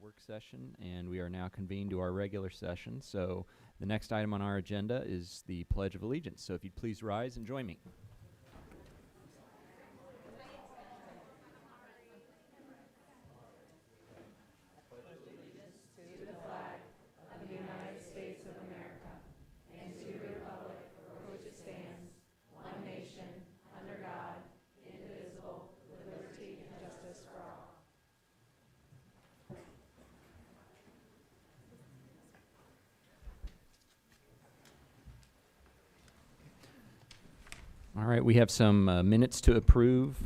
work session, and we are now convened to our regular session. So the next item on our agenda is the Pledge of Allegiance. So if you'd please rise and join me. All right, we have some minutes to approve.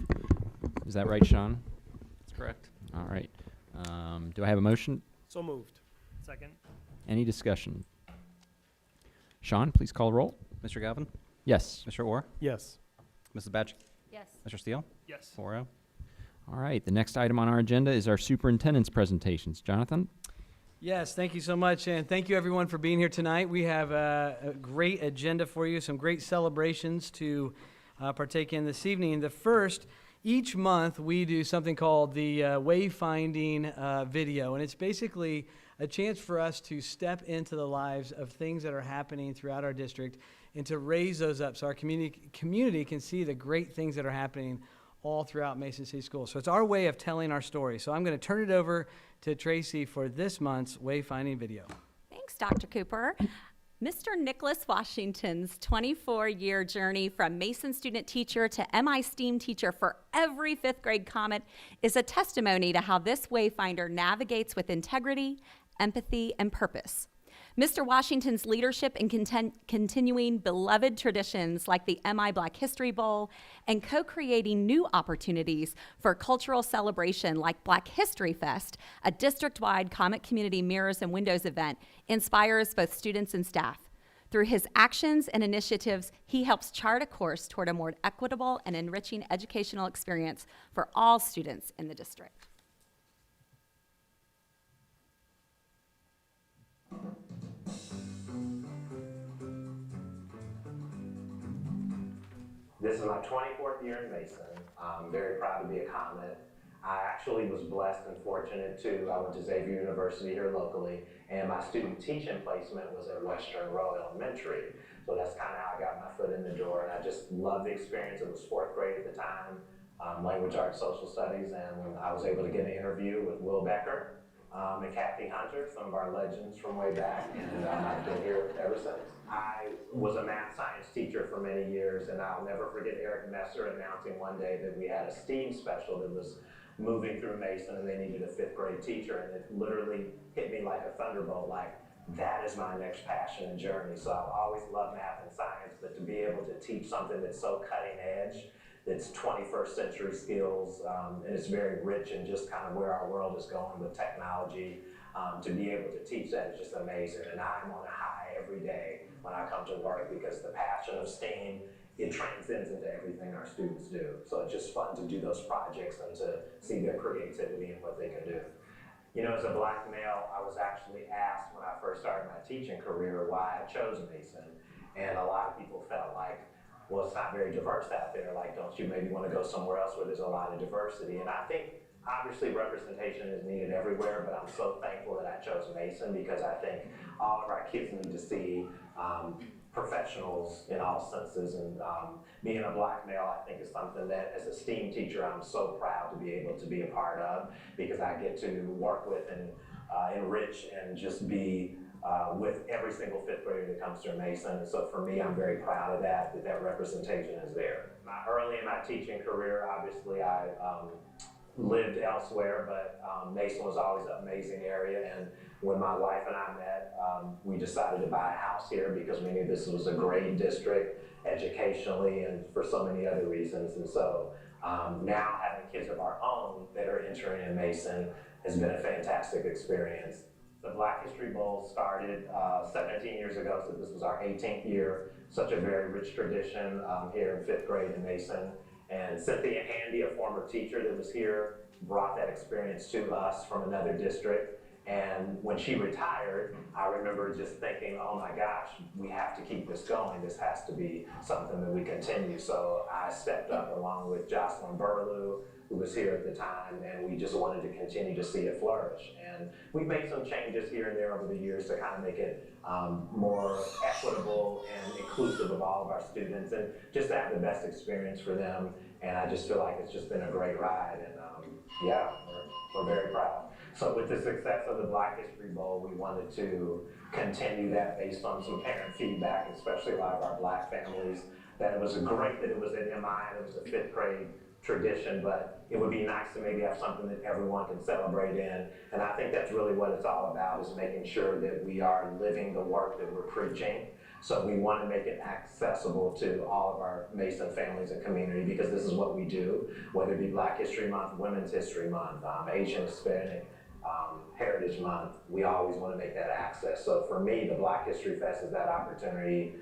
Is that right, Sean? That's correct. All right. Do I have a motion? So moved. Second. Any discussion? Sean, please call roll. Mr. Galvin? Yes. Mr. Orr? Yes. Mrs. Batch? Yes. Mr. Steele? Yes. 4-0. All right, the next item on our agenda is our superintendent's presentations. Jonathan? Yes, thank you so much, and thank you everyone for being here tonight. We have a great agenda for you, some great celebrations to partake in this evening. The first, each month we do something called the Wayfinding video, and it's basically a chance for us to step into the lives of things that are happening throughout our district and to raise those up so our community can see the great things that are happening all throughout Mason City Schools. So it's our way of telling our story. So I'm going to turn it over to Tracy for this month's Wayfinding video. Thanks, Dr. Cooper. Mr. Nicholas Washington's 24-year journey from Mason student teacher to MI STEAM teacher for every fifth grade Comet is a testimony to how this Wayfinder navigates with integrity, empathy, and purpose. Mr. Washington's leadership in continuing beloved traditions like the MI Black History Bowl and co-creating new opportunities for cultural celebration like Black History Fest, a district-wide Comet Community Mirrors and Windows event, inspires both students and staff. Through his actions and initiatives, he helps chart a course toward a more equitable and enriching educational experience for all students in the district. This is my 24th year in Mason. I'm very proud to be a Comet. I actually was blessed and fortunate I went to Xavier University here locally, and my student teaching placement was at Western Row Elementary. So that's kind of how I got my foot in the door, and I just loved the experience. It was fourth grade at the time, language arts, social studies, and when I was able to get an interview with Will Becker and Kathy Hunter, some of our legends from way back, and I've been here ever since. I was a math science teacher for many years, and I'll never forget Eric Messer announcing one day that we had a STEAM special that was moving through Mason and they needed a fifth grade teacher, and it literally hit me like a thunderbolt, like that is my next passion and journey. So I've always loved math and science, but to be able to teach something that's so cutting edge, it's 21st century skills, and it's very rich in just kind of where our world is going with technology. To be able to teach that is just amazing, and I'm on a high every day when I come to work because the passion of STEAM, it transcends into everything our students do. So it's just fun to do those projects and to see their creativity and what they can do. You know, as a Black male, I was actually asked when I first started my teaching career why I chose Mason, and a lot of people felt like, well, it's not very diverse out there. Like, don't you maybe want to go somewhere else where there's a lot of diversity? And I think, obviously, representation is needed everywhere, but I'm so thankful that I chose Mason because I think all of our kids need to see professionals in all senses. And being a Black male, I think, is something that, as a STEAM teacher, I'm so proud to be able to be a part of because I get to work with and enrich and just be with every single fifth grader that comes through Mason. And so for me, I'm very proud of that representation is there. Early in my teaching career, obviously, I lived elsewhere, but Mason was always an amazing area. And when my wife and I met, we decided to buy a house here because we knew this was a great district educationally and for so many other reasons. And so now having kids of our own that are entering in Mason has been a fantastic experience. The Black History Bowl started 17 years ago, so this was our 18th year. Such a very rich tradition here in fifth grade in Mason. And Cynthia Handy, a former teacher that was here, brought that experience to us from another district. And when she retired, I remember just thinking, oh my gosh, we have to keep this going. This has to be something that we continue. So I stepped up along with Jocelyn Burlew, who was here at the time, and we just wanted to continue to see it flourish. And we've made some changes here and there over the years to kind of make it more equitable and inclusive of all of our students, and just to have the best experience for them. And I just feel like it's just been a great ride, and yeah, we're very proud. So with the success of the Black History Bowl, we wanted to continue that based on some parent feedback, especially a lot of our Black families, that it was great that it was at MI and it was a 5th grade tradition, but it would be nice to maybe have something that everyone can celebrate in. And I think that's really what it's all about, is making sure that we are living the work that we're preaching. So we want to make it accessible to all of our Mason families and community, because this is what we do, whether it be Black History Month, Women's History Month, Asian Hispanic Heritage Month. We always want to make that access. So for me, the Black History Fest is that opportunity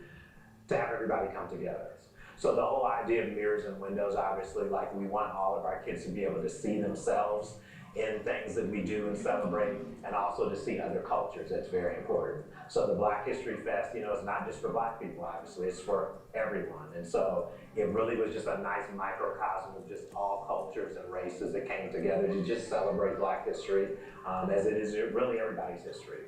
to have everybody come together. So the whole idea of mirrors and windows, obviously, like, we want all of our kids to be able to see themselves in things that we do and celebrate, and also to see other cultures. That's very important. So the Black History Fest, you know, it's not just for Black people, obviously, it's for everyone. And so it really was just a nice microcosm of just all cultures and races that came together to just celebrate Black history, as it is really everybody's history.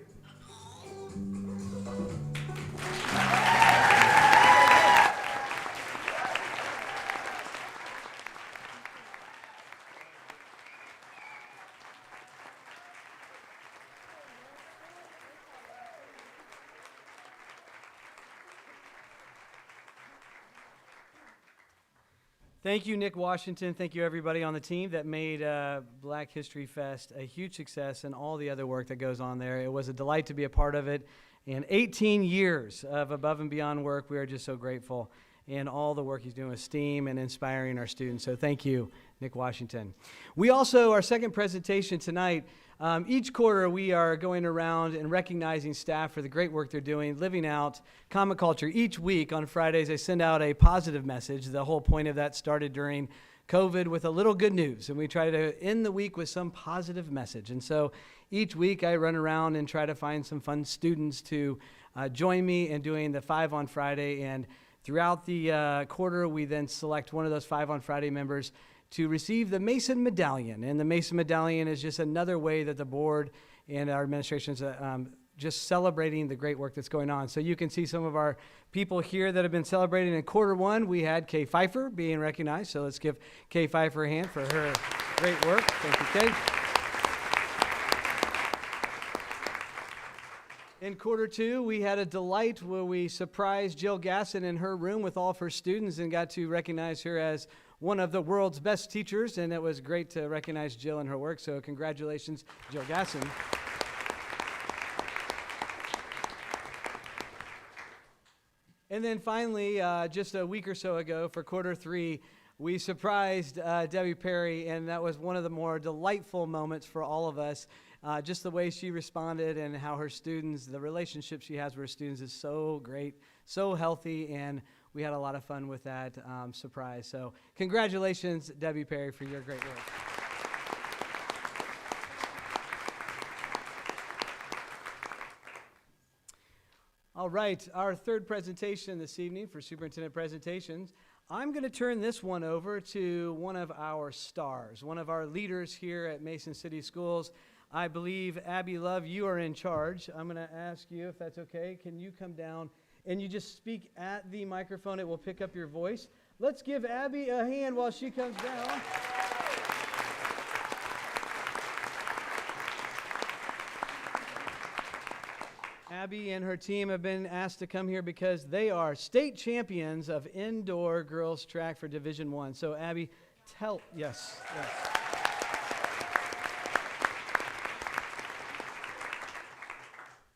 Thank you, Nick Washington. Thank you, everybody on the team that made Black History Fest a huge success, and all the other work that goes on there. It was a delight to be a part of it. And 18 years of above and beyond work. We are just so grateful. And all the work he's doing with STEAM and inspiring our students. So thank you, Nick Washington. We also, our second presentation tonight, each quarter we are going around and recognizing staff for the great work they're doing, living out common culture. Each week on Fridays, I send out a positive message. The whole point of that started during COVID with a little good news, and we try to end the week with some positive message. And so each week I run around and try to find some fun students to join me in doing the 5 on Friday. And throughout the quarter, we then select one of those 5 on Friday members to receive the Mason Medallion. And the Mason Medallion is just another way that the board and our administration's just celebrating the great work that's going on. So you can see some of our people here that have been celebrating. In quarter 1, we had Kay Pfeiffer being recognized. So let's give Kay Pfeiffer a hand for her great work. Thank you, Kay. In quarter 2, we had a delight where we surprised Jill Gasson in her room with all of her students and got to recognize her as one of the world's best teachers, and it was great to recognize Jill and her work. So congratulations, Jill Gasson. And then finally, just a week or so ago for quarter 3, we surprised Debbie Perry, and that was one of the more delightful moments for all of us. Just the way she responded and how her students, the relationship she has with her students is so great, so healthy, and we had a lot of fun with that surprise. So congratulations, Debbie Perry, for your great work. All right, our third presentation this evening for superintendent presentations. I'm going to turn this one over to one of our stars, one of our leaders here at Mason City Schools. I believe, Abby Love, you are in charge. I'm going to ask you, if that's okay, can you come down and you just speak at the microphone? It will pick up your voice. Let's give Abby a hand while she comes down. Abby and her team have been asked to come here because they are state champions of indoor girls track for Division I. So Abby, yes.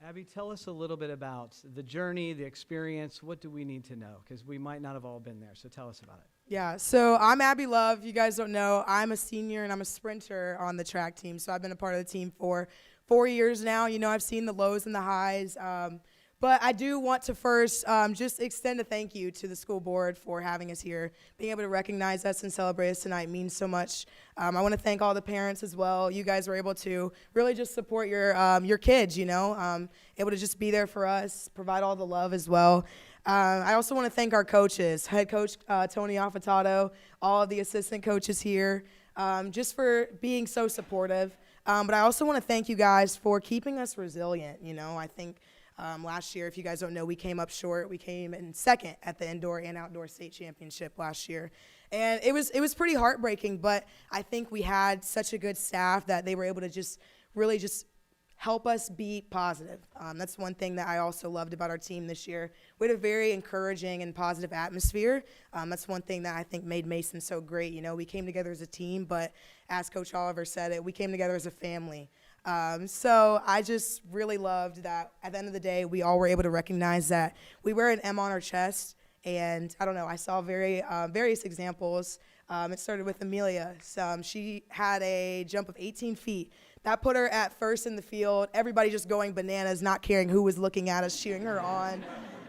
Abby, tell us a little bit about the journey, the experience. What do we need to know? Because we might not have all been there, so tell us about it. Yeah, so I'm Abby Love. You guys don't know, I'm a senior and I'm a sprinter on the track team. So I've been a part of the team for 4 years now. You know, I've seen the lows and the highs, But I do want to first just extend a thank you to the school board for having us here. Being able to recognize us and celebrate us tonight means so much. I want to thank all the parents as well. You guys were able to really just support your kids, able to just be there for us, provide all the love as well. I also want to thank our coaches, head coach Tony Affatato, all of the assistant coaches here, just for being so supportive. But I also want to thank you guys for keeping us resilient. I think last year, if you guys don't know, we came up short. We came in second at the indoor and outdoor state championship last year. And it was pretty heartbreaking, but I think we had such a good staff that they were able to just really just help us be positive. That's one thing that I also loved about our team this year. We had a very encouraging and positive atmosphere. That's one thing that I think made Mason so great. We came together as a team, but as Coach Oliver said it, we came together as a family. So I just really loved that at the end of the day, we all were able to recognize that we wear an M on our chest. And I don't know, I saw various examples. It started with Amelia. She had a jump of 18 feet. That put her at first in the field. Everybody just going bananas, not caring who was looking at us, cheering her on.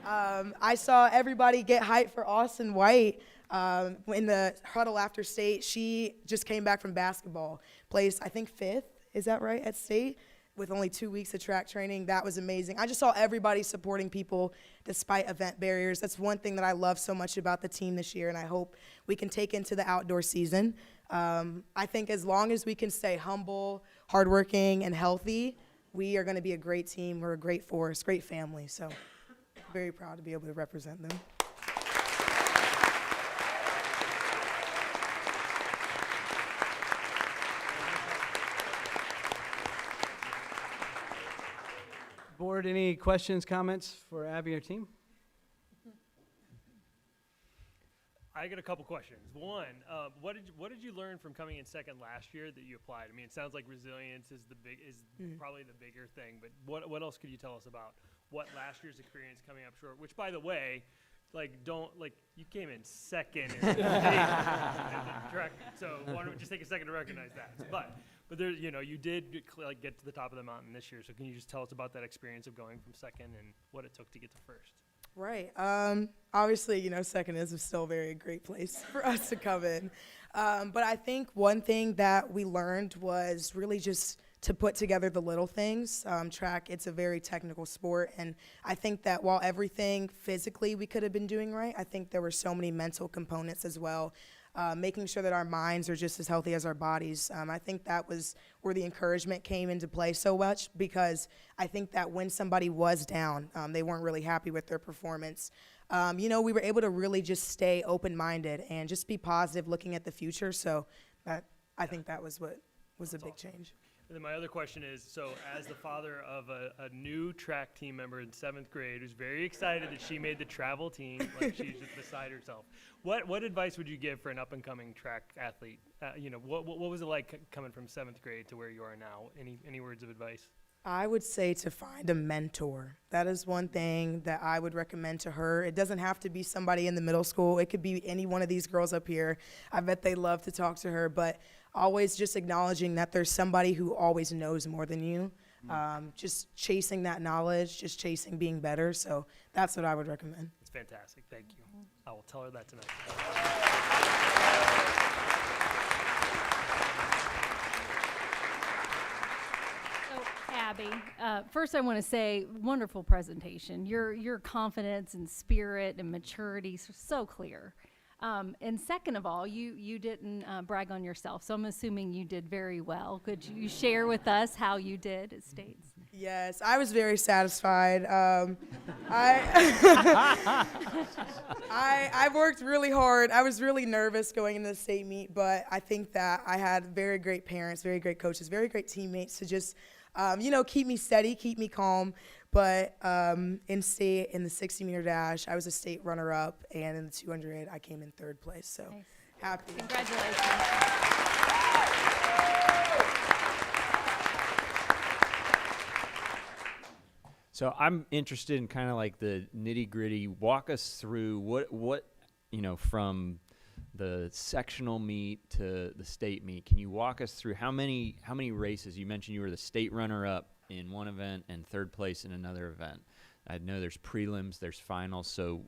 I saw everybody get hyped for Austin White in the huddle after state. She just came back from basketball, placed, I think, 5th. Is that right, at state? With only 2 weeks of track training. That was amazing. I just saw everybody supporting people despite event barriers. That's one thing that I love so much about the team this year, and I hope we can take into the outdoor season. I think as long as we can stay humble, hardworking, and healthy, we are going to be a great team. We're a great force, great family. So very proud to be able to represent them. Board, any questions, comments for Abby or team? I got a couple questions. One, what did you learn from coming in second last year that you applied? I mean, it sounds like resilience is probably the bigger thing, but what else could you tell us about what last year's experience coming up short? Which, by the way, you came in second in the track, so why don't we just take a second to recognize that? But there, you did get to the top of the mountain this year. So can you just tell us about that experience of going from second and what it took to get to first? Right. Obviously, second is still a very great place for us to come in. But I think one thing that we learned was really just to put together the little things. Track, it's a very technical sport, and I think that while everything physically we could have been doing right, I think there were so many mental components as well. Making sure that our minds are just as healthy as our bodies. I think that was where the encouragement came into play so much, because I think that when somebody was down, they weren't really happy with their performance. We were able to really just stay open-minded and just be positive looking at the future. So I think that was what was a big change. And then my other question is, so as the father of a new track team member in 7th grade who's very excited that she made the travel team, like she's just beside herself, what advice would you give for an up-and-coming track athlete? What was it like coming from 7th grade to where you are now? Any words of advice? I would say to find a mentor. That is one thing that I would recommend to her. It doesn't have to be somebody in the middle school. It could be any one of these girls up here. I bet they love to talk to her, but always just acknowledging that there's somebody who always knows more than you. Just chasing that knowledge, just chasing being better. So that's what I would recommend. It's fantastic. Thank you. I will tell her that tonight. Abby, first I want to say, wonderful presentation. Your confidence and spirit and maturity is so clear. And second of all, you didn't brag on yourself, so I'm assuming you did very well. Could you share with us how you did at States? Yes, I was very satisfied. I worked really hard. I was really nervous going into the state meet, but I think that I had very great parents, very great coaches, very great teammates to just keep me steady, keep me calm. But in state, in the 60-meter dash, I was a state runner-up, and in the 200, I came in 3rd place. So nice. Happy. Congratulations. So I'm interested in kind of like the nitty-gritty. Walk us through what from the sectional meet to the state meet. Can you walk us through how many races? You mentioned you were the state runner-up in one event and 3rd place in another event. I know there's prelims, there's finals. So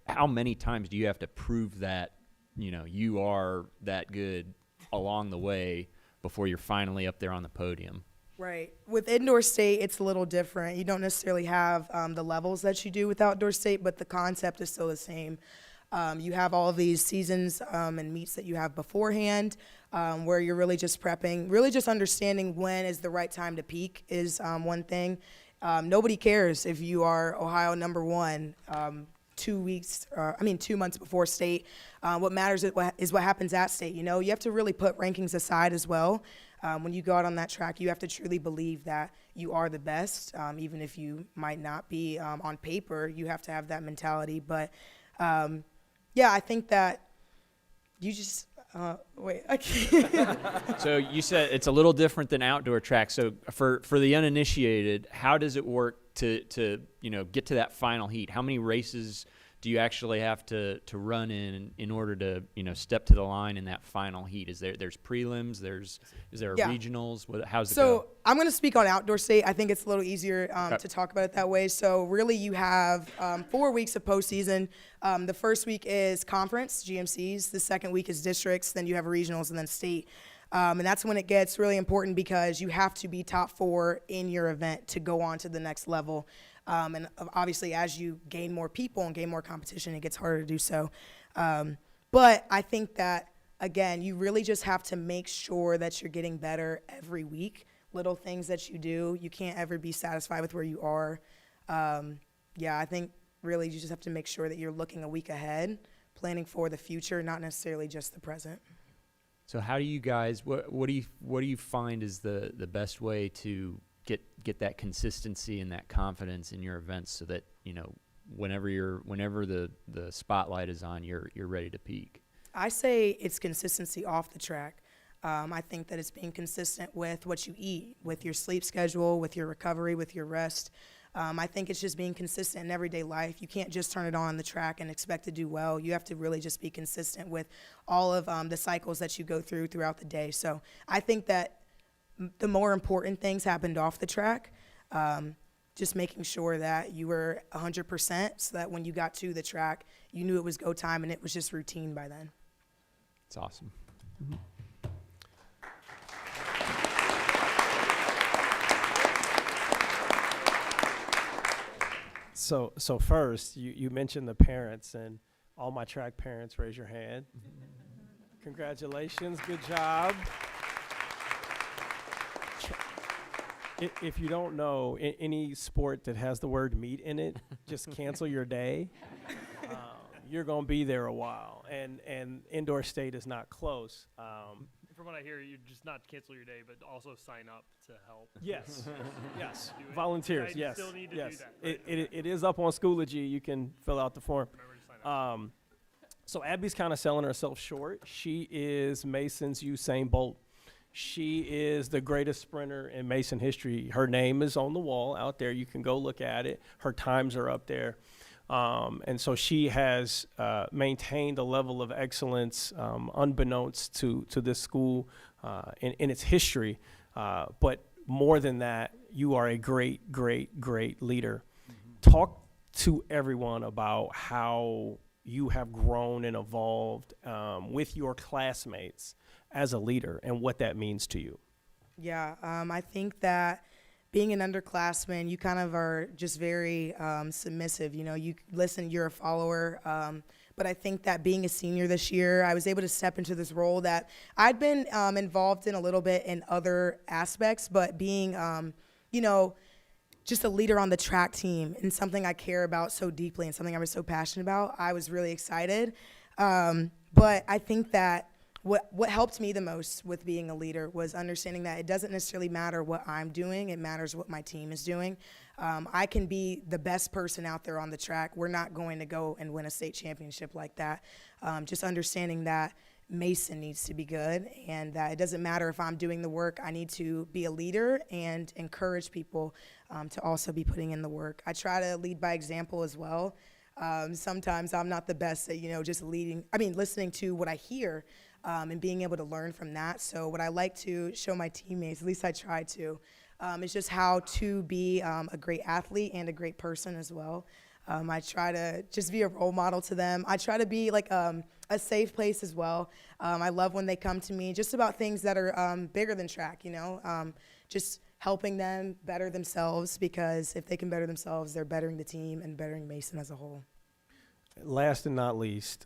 how many times do you have to prove that, you are that good along the way before you're finally up there on the podium? Right. With indoor state, it's a little different. You don't necessarily have the levels that you do with outdoor state, but the concept is still the same. You have all of these seasons and meets that you have beforehand, where you're really just prepping, really just understanding when is the right time to peak is one thing. Nobody cares if you are Ohio #1 2 months before state. What matters is what happens at state. You have to really put rankings aside as well. When you go out on that track, you have to truly believe that you are the best, even if you might not be on paper. You have to have that mentality. But I think that you just wait. I can't. So you said it's a little different than outdoor track. So for the uninitiated, how does it work to get to that final heat? How many races do you actually have to run in order to step to the line in that final heat? There's prelims, is there regionals? How's it go? So I'm going to speak on outdoor state. I think it's a little easier to talk about it that way. So really you have 4 weeks of postseason. The first week is conference, GMCs. The second week is districts. Then you have regionals and then state. And that's when it gets really important because you have to be top 4 in your event to go on to the next level. And obviously, as you gain more people and gain more competition, it gets harder to do so. But I think that, again, you really just have to make sure that you're getting better every week. Little things that you do. You can't ever be satisfied with where you are. I think really you just have to make sure that you're looking a week ahead, planning for the future, not necessarily just the present. So how do you guys, what do you find is the best way to get that consistency and that confidence in your events so that whenever the spotlight is on, you're ready to peak? I say it's consistency off the track. I think that it's being consistent with what you eat, with your sleep schedule, with your recovery, with your rest. I think it's just being consistent in everyday life. You can't just turn it on the track and expect to do well. You have to really just be consistent with all of the cycles that you go throughout the day. So I think that the more important things happened off the track, just making sure that you were 100% so that when you got to the track, you knew it was go time and it was just routine by then. It's awesome. Mm-hmm. So first, you mentioned the parents, and all my track parents, raise your hand. Congratulations, good job. If you don't know, any sport that has the word meat in it, just cancel your day. You're going to be there a while, and indoor state is not close. From what I hear, you just not cancel your day, but also sign up to help. Yes, yes. Volunteers, yes. Still need to yes. do that. Right? It is up on Schoology. You can fill out the form. Remember to sign up. So Abby's kind of selling herself short. She is Mason's Usain Bolt. She is the greatest sprinter in Mason history. Her name is on the wall out there. You can go look at it. Her times are up there. And so she has maintained a level of excellence unbeknownst to this school in its history. But more than that, you are a great, great, great leader. Mm-hmm. Talk to everyone about how you have grown and evolved with your classmates as a leader and what that means to you. Yeah, I think that being an underclassman, you kind of are just very submissive. You listen, you're a follower. But I think that being a senior this year, I was able to step into this role that I'd been involved in a little bit in other aspects, but being, just a leader on the track team and something I care about so deeply and something I was so passionate about, I was really excited. But I think that what helped me the most with being a leader was understanding that it doesn't necessarily matter what I'm doing, it matters what my team is doing. I can be the best person out there on the track. We're not going to go and win a state championship like that. Just understanding that Mason needs to be good and that it doesn't matter if I'm doing the work. I need to be a leader and encourage people to also be putting in the work. I try to lead by example as well. Sometimes I'm not the best at, just listening to what I hear and being able to learn from that. So what I like to show my teammates, at least I try to, It's just how to be a great athlete and a great person as well. I try to just be a role model to them. I try to be like a safe place as well. I love when they come to me just about things that are bigger than track, just helping them better themselves, because if they can better themselves, they're bettering the team and bettering Mason as a whole. Last and not least,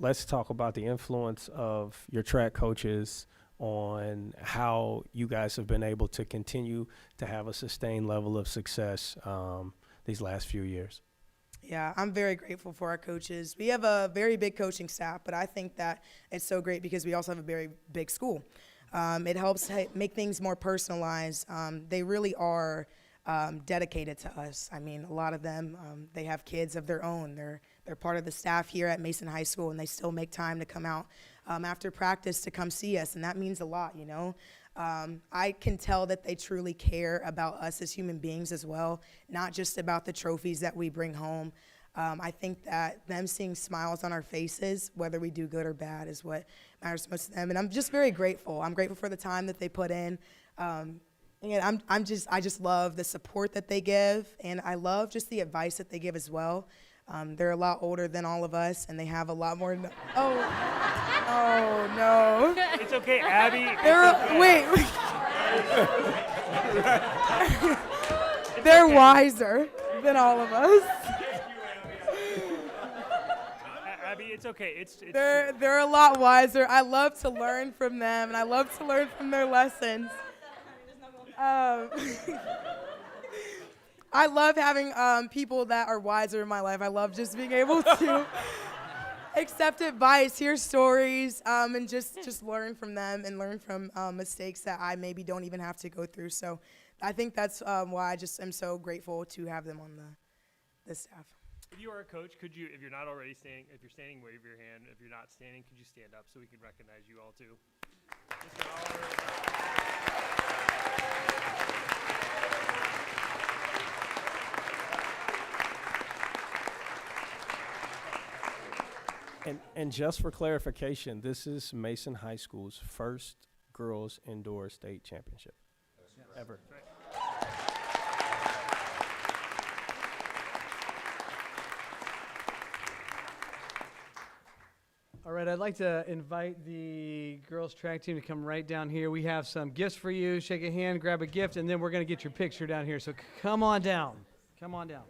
let's talk about the influence of your track coaches on how you guys have been able to continue to have a sustained level of success these last few years. Yeah, I'm very grateful for our coaches. We have a very big coaching staff, but I think that it's so great because we also have a very big school. It helps make things more personalized. They really are dedicated to us. I mean, a lot of them, they have kids of their own. They're part of the staff here at Mason High School, and they still make time to come out after practice to come see us, and that means a lot, I can tell that they truly care about us as human beings as well, not just about the trophies that we bring home. I think that them seeing smiles on our faces, whether we do good or bad, is what matters most to them. And I'm just very grateful. I'm grateful for the time that they put in. And I just love the support that they give, and I love just the advice that they give as well. They're a lot older than all of us, and they have a lot more. Oh no! It's okay, Abby. They're wiser than all of us. Abby, it's okay. It's They're a lot wiser. I love to learn from them, and I love to learn from their lessons. I love having people that are wiser in my life. I love just being able to accept advice, hear stories, and just learn from them and learn from mistakes that I maybe don't even have to go through. So I think that's why I just am so grateful to have them on the staff. If you are a coach, could you, if you're not already standing, if you're standing, wave your hand. If you're not standing, could you stand up so we can recognize you all too? And just for clarification, this is Mason High School's first girls indoor state championship ever. All right, I'd like to invite the girls track team to come right down here. We have some gifts for you. Shake a hand, grab a gift, and then we're going to get your picture down here. So come on down. Come on down.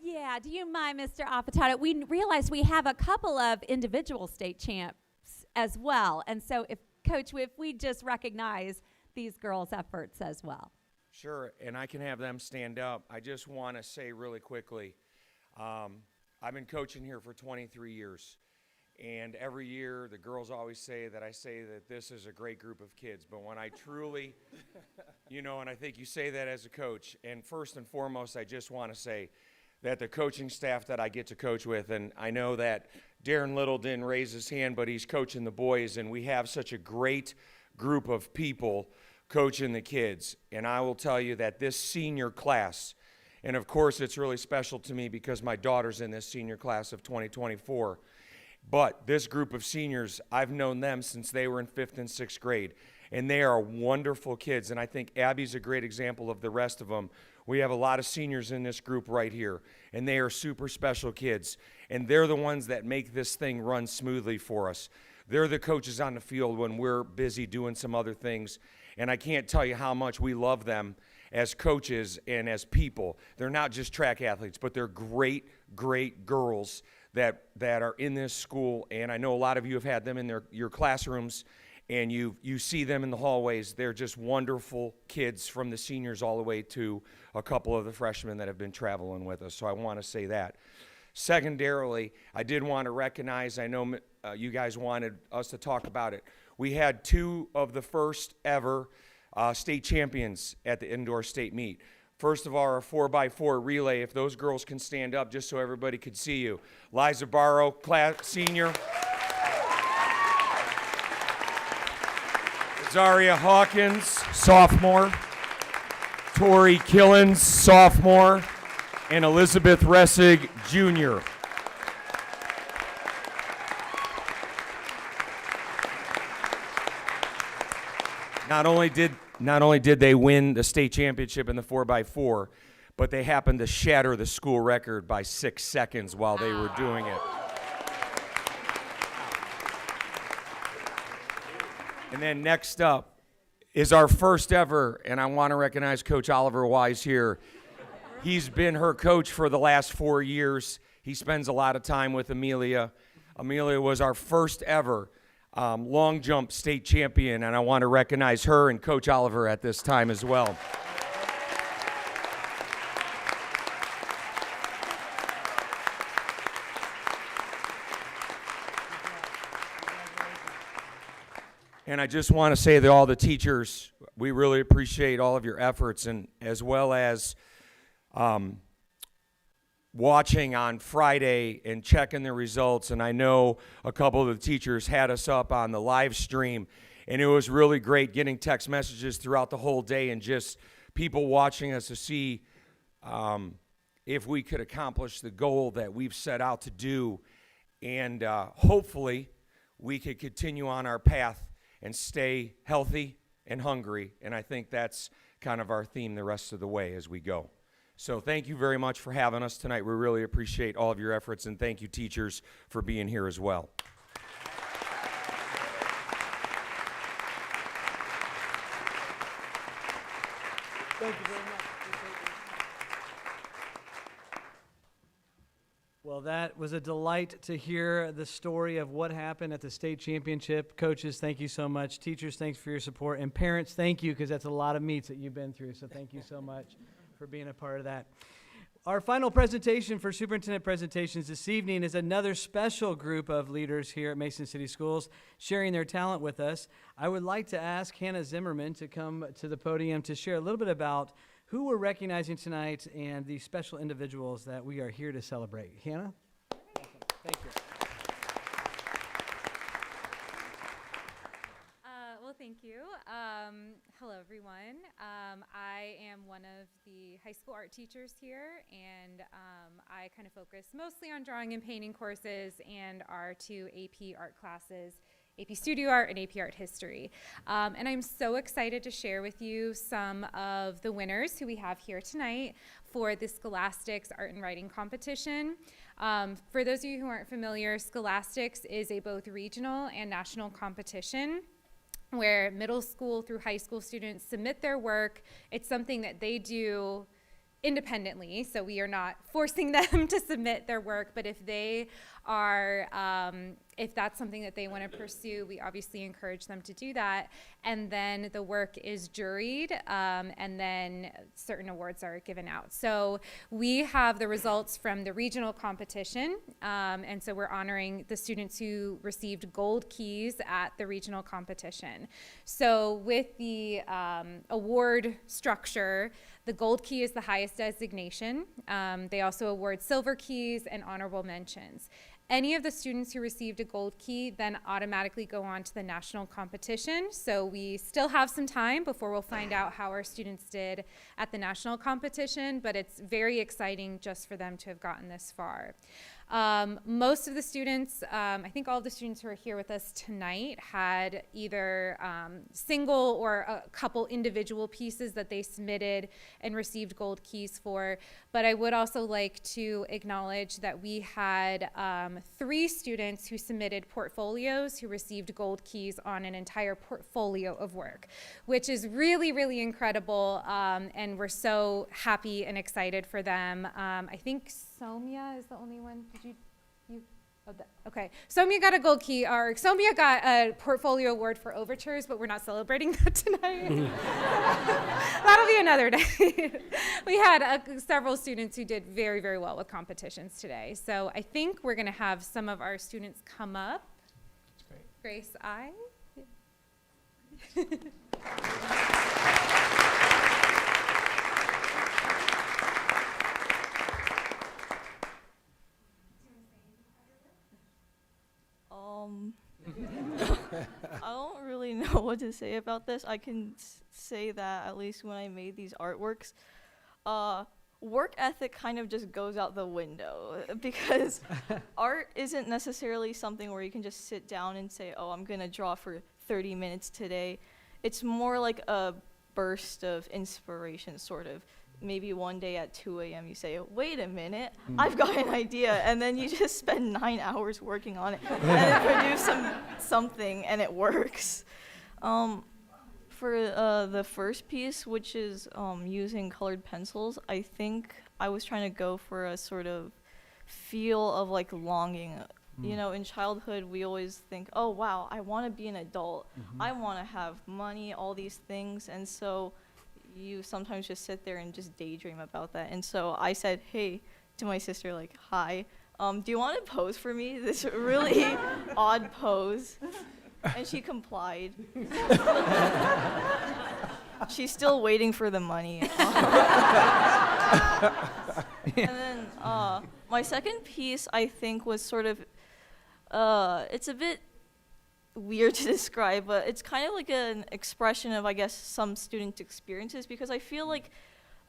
Yeah, do you mind, Mr. Affatato? We realize we have a couple of individual state champs as well. And so if, Coach, if we just recognize these girls' efforts as well. Sure, and I can have them stand up. I just want to say really quickly, I've been coaching here for 23 years. And every year, the girls always say that this is a great group of kids. But when I truly, and I think you say that as a coach. And first and foremost, I just want to say that the coaching staff that I get to coach with, and I know that Darren Little didn't raise his hand, but he's coaching the boys, and we have such a great group of people coaching the kids. And I will tell you that this senior class, and of course it's really special to me because my daughter's in this senior class of 2024, but this group of seniors, I've known them since they were in 5th and 6th grade, and they are wonderful kids, and I think Abby's a great example of the rest of them. We have a lot of seniors in this group right here, and they are super special kids, and they're the ones that make this thing run smoothly for us. They're the coaches on the field when we're busy doing some other things, and I can't tell you how much we love them as coaches and as people. They're not just track athletes, but they're great, great girls that are in this school, and I know a lot of you have had them in your classrooms, and you see them in the hallways. They're just wonderful kids from the seniors all the way to a couple of the freshmen that have been traveling with us, so I want to say that. Secondarily, I did want to recognize, I know you guys wanted us to talk about it. We had 2 of the first ever state champions at the indoor state meet. First of all, our 4x4 relay, if those girls can stand up just so everybody could see you. Liza Barrow, senior. Zaria Hawkins, sophomore. Tori Killens, sophomore. And Elizabeth Ressig, junior. Not only did they win the state championship in the 4x4, but they happened to shatter the school record by 6 seconds while they were doing it. And then next up is our first ever, and I want to recognize Coach Oliver Wise here. He's been her coach for the last 4 years. He spends a lot of time with Amelia. Amelia was our first ever long jump state champion, and I want to recognize her and Coach Oliver at this time as well. And I just want to say to all the teachers, we really appreciate all of your efforts, and as well as watching on Friday and checking the results. And I know a couple of the teachers had us up on the live stream, and it was really great getting text messages throughout the whole day and just people watching us to see if we could accomplish the goal that we've set out to do. And hopefully we could continue on our path and stay healthy and hungry. And I think that's kind of our theme the rest of the way as we go. So thank you very much for having us tonight. We really appreciate all of your efforts, and thank you, teachers, for being here as well. Thank you very much. Well, that was a delight to hear the story of what happened at the state championship. Coaches, thank you so much. Teachers, thanks for your support. And parents, thank you, because that's a lot of meets that you've been through. So thank you so much for being a part of that. Our final presentation for superintendent presentations this evening is another special group of leaders here at Mason City Schools sharing their talent with us. I would like to ask Hannah Zimmerman to come to the podium to share a little bit about who we're recognizing tonight and the special individuals that we are here to celebrate. Hannah? Thank you. Well, thank you. Hello, everyone. I am one of the high school art teachers here, and I kind of focus mostly on drawing and painting courses and our 2 AP art classes, AP Studio Art and AP Art History. And I'm so excited to share with you some of the winners who we have here tonight for the Scholastics Art and Writing Competition. For those of you who aren't familiar, Scholastics is a both regional and national competition where middle school through high school students submit their work. It's something that they do independently, so we are not forcing them to submit their work, but if they are, if that's something that they want to pursue, we obviously encourage them to do that. And then the work is juried, and then certain awards are given out. So we have the results from the regional competition, and so we're honoring the students who received gold keys at the regional competition. So with the award structure, the gold key is the highest designation. They also award silver keys and honorable mentions. Any of the students who received a gold key then automatically go on to the national competition. So we still have some time before we'll find out how our students did at the national competition, but it's very exciting just for them to have gotten this far. Most of the students, I think all of the students who are here with us tonight had either single or a couple individual pieces that they submitted and received gold keys for. But I would also like to acknowledge that we had 3 students who submitted portfolios who received gold keys on an entire portfolio of work, which is really, really incredible. And we're so happy and excited for them. I think Somia is the only one. Okay. Somia got a gold key, or Somia got a portfolio award for overtures, but we're not celebrating that tonight. That'll be another day. We had several students who did very, very well with competitions today. So I think we're going to have some of our students come up. That's great. Grace, I. I don't really know what to say about this. I can say that at least when I made these artworks, work ethic kind of just goes out the window because art isn't necessarily something where you can just sit down and say, oh, I'm gonna draw for 30 minutes today. It's more like a burst of inspiration, sort of. Maybe one day at 2 a.m. you say, wait a minute, I've got an idea, and then you just spend 9 hours working on it and then produce something, and it works. For the first piece, which is using colored pencils, I think I was trying to go for a sort of feel of like longing. You know, in childhood, we always think, oh, wow, I want to be an adult. I want to have money, all these things, and so you sometimes just sit there and just daydream about that. And so I said, hey, to my sister, like, hi, do you want to pose for me? This really odd pose. And she complied. She's still waiting for the money. And then my second piece, I think, was sort of, it's a bit weird to describe, but it's kind of like an expression of, I guess, some student experiences, because I feel like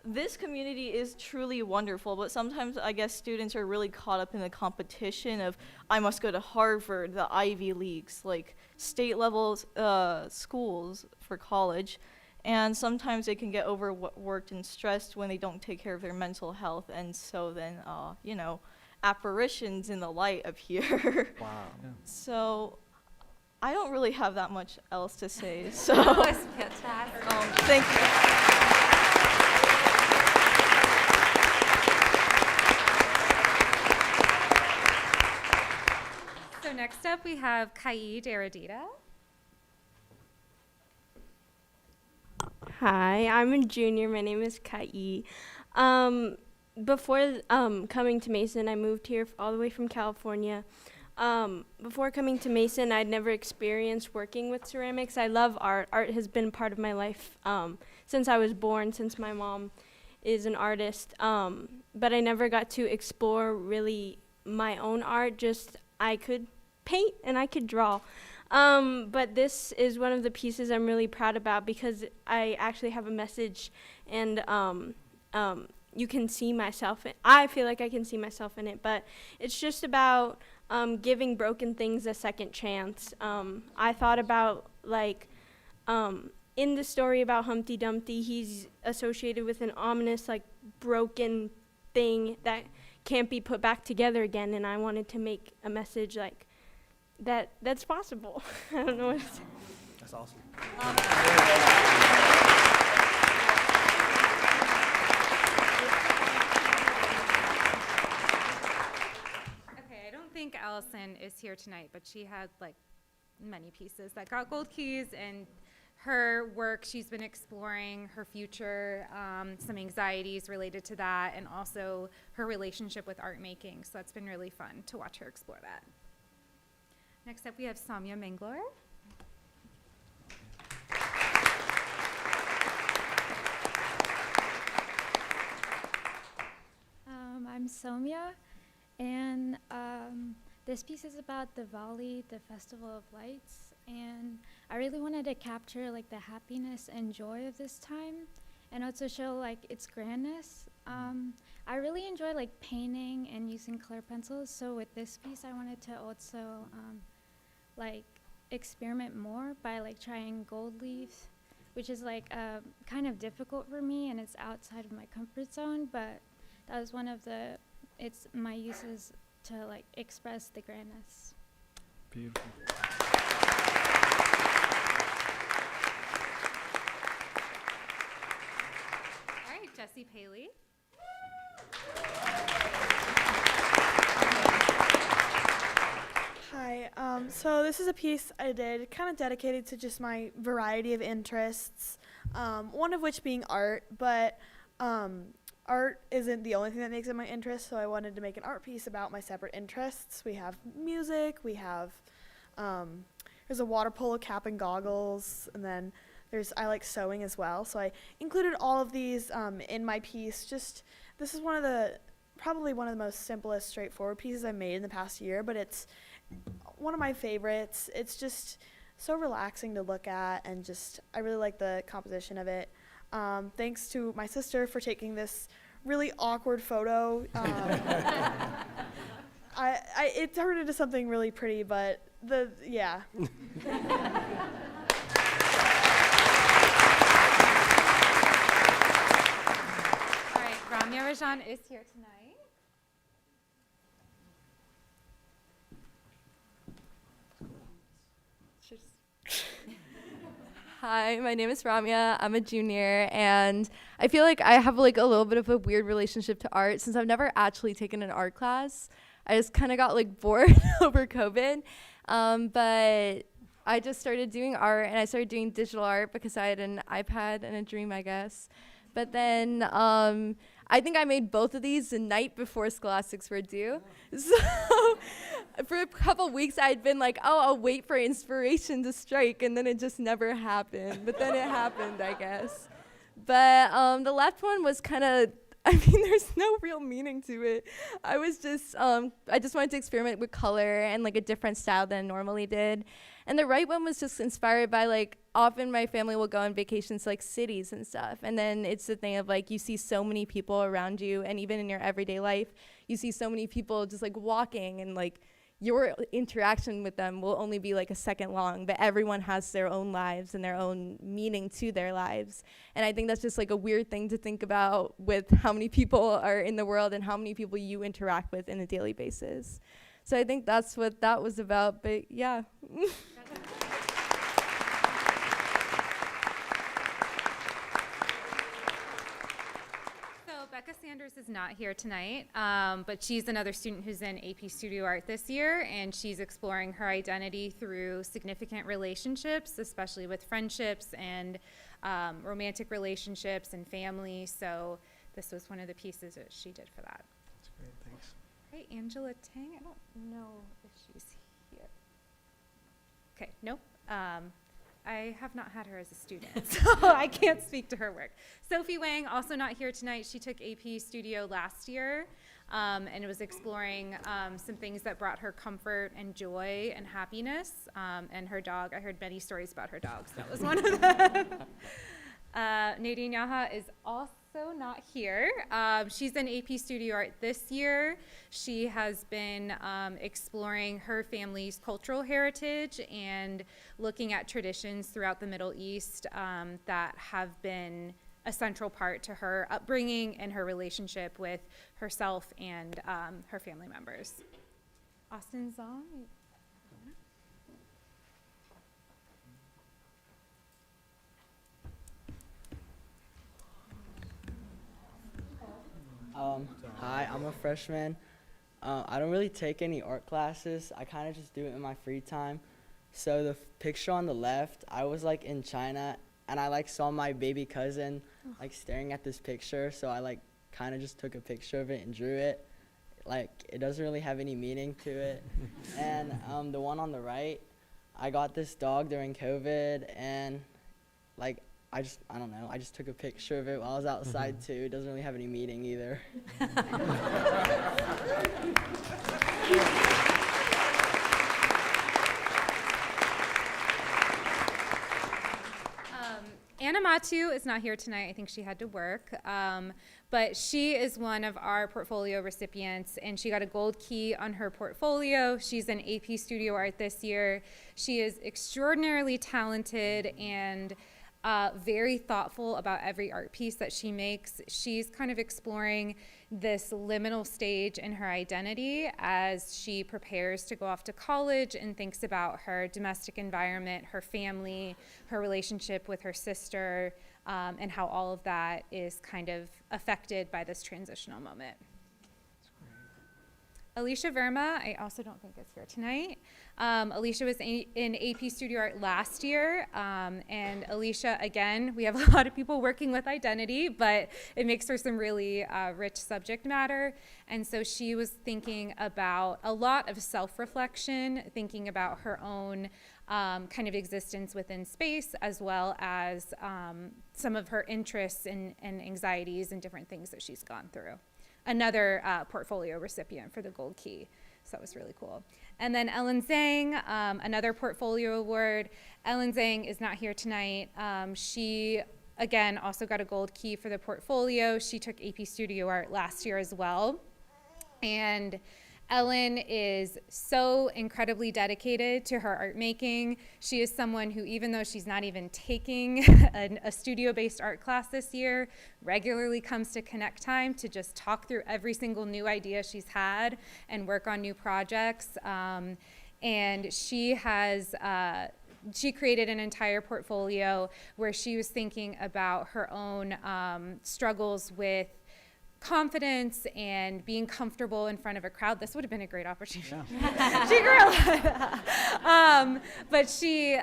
this community is truly wonderful, but sometimes I guess students are really caught up in the competition of, I must go to Harvard, the Ivy Leagues, like state level schools for college, and sometimes they can get overworked and stressed when they don't take care of their mental health, and so then, you know, apparitions in the light appear. Wow. Yeah. So I don't really have that much else to say, so. That was fantastic. Thank you. So next up we have Kai Deradita. Hi, I'm a junior. My name is Kai. Before coming to Mason, I moved here all the way from California. Before coming to Mason, I'd never experienced working with ceramics. I love art. Art has been part of my life since I was born, since my mom is an artist. But I never got to explore really my own art. Just I could paint and I could draw. But this is one of the pieces I'm really proud about because I actually have a message, and you can see myself. I feel like I can see myself in it, but it's just about giving broken things a second chance. I thought about, like, in the story about Humpty Dumpty, he's associated with an ominous, like, broken thing that can't be put back together again, and I wanted to make a message, like, that's possible. I don't know what to say. That's awesome. here tonight, but she had like many pieces that got gold keys, and her work, she's been exploring her future, some anxieties related to that, and also her relationship with art making. So that's been really fun to watch her explore that. Next up, we have Samya Manglor. I'm Somya, and this piece is about Diwali, the Festival of Lights, and I really wanted to capture like the happiness and joy of this time, and also show like its grandness. I really enjoy like painting and using colored pencils, so with this piece I wanted to also like experiment more by like trying gold leaves, which is like kind of difficult for me, and it's outside of my comfort zone, but that was one of my uses to like express the grandness. Beautiful. All right, Jessie Paley. Hi, so this is a piece I did kind of dedicated to just my variety of interests, one of which being art, but art isn't the only thing that makes it my interest, so I wanted to make an art piece about my separate interests. We have music, we have, there's a water polo cap and goggles, and then I like sewing as well, so I included all of these in my piece. This is probably one of the most simplest, straightforward pieces I've made in the past year, but it's one of my favorites. It's just so relaxing to look at, and I really like the composition of it. Thanks to my sister for taking this really awkward photo. It turned into something really pretty, but yeah. All right, Ramya Rajan is here tonight. Hi, my name is Ramya. I'm a junior, and I feel like I have like a little bit of a weird relationship to art since I've never actually taken an art class. I just kind of got like bored over COVID, but I just started doing art, and I started doing digital art because I had an iPad and a dream, I guess. But then I think I made both of these the night before scholastics were due. So for a couple weeks, I'd been like, oh, I'll wait for inspiration to strike, and then it just never happened. But then it happened, I guess. But the left one was kind of, I mean, there's no real meaning to it. I just wanted to experiment with color and like a different style than I normally did. And the right one was just inspired by like, often my family will go on vacations to like cities and stuff. And then it's the thing of like, you see so many people around you, and even in your everyday life, you see so many people just like walking, and like your interaction with them will only be like a second long, but everyone has their own lives and their own meaning to their lives. And I think that's just like a weird thing to think about with how many people are in the world and how many people you interact with on a daily basis. So I think that's what that was about, but yeah. Becca Sanders is not here tonight, but she's another student who's in AP Studio Art this year, and she's exploring her identity through significant relationships, especially with friendships and romantic relationships and family. So this was one of the pieces that she did for that. That's great, thanks. Right, Angela Tang, I don't know if she's here. Okay, nope. I have not had her as a student, so I can't speak to her work. Sophie Wang, also not here tonight. She took AP Studio last year and was exploring some things that brought her comfort and joy and happiness. And her dog, I heard many stories about her dogs. That was one of them. Nadine Yaha is also not here. She's in AP Studio Art this year. She has been exploring her family's cultural heritage and looking at traditions throughout the Middle East that have been a central part to her upbringing and her relationship with herself and her family members. Austin Zong. Hi, I'm a freshman. I don't really take any art classes. I kind of just do it in my free time. So the picture on the left, I was like in China, and I like saw my baby cousin like staring at this picture. So I like kind of just took a picture of it and drew it. Like, it doesn't really have any meaning to it. And the one on the right, I got this dog during COVID, and like I don't know, I just took a picture of it while I was outside too. It doesn't really have any meaning either. Anna Matu is not here tonight. I think she had to work. But she is one of our portfolio recipients, and she got a gold key on her portfolio. She's in AP Studio Art this year. She is extraordinarily talented and very thoughtful about every art piece that she makes. She's kind of exploring this liminal stage in her identity as she prepares to go off to college and thinks about her domestic environment, her family, her relationship with her sister, and how all of that is kind of affected by this transitional moment. Alicia Verma, I also don't think is here tonight. Alicia was in AP Studio Art last year, and Alicia, again, we have a lot of people working with identity, but it makes for some really rich subject matter. And so she was thinking about a lot of self-reflection, thinking about her own kind of existence within space, as well as some of her interests and anxieties and different things that she's gone through. Another portfolio recipient for the Gold Key. So that was really cool. And then Ellen Zhang, another portfolio award. Ellen Zhang is not here tonight. She, again, also got a Gold Key for the portfolio. She took AP Studio Art last year as well. And Ellen is so incredibly dedicated to her art making. She is someone who, even though she's not even taking a studio-based art class this year, regularly comes to Connect Time to just talk through every single new idea she's had and work on new projects. And she has she created an entire portfolio where she was thinking about her own struggles with confidence and being comfortable in front of a crowd. This would have been a great opportunity. Yeah. She grew a lot. But she,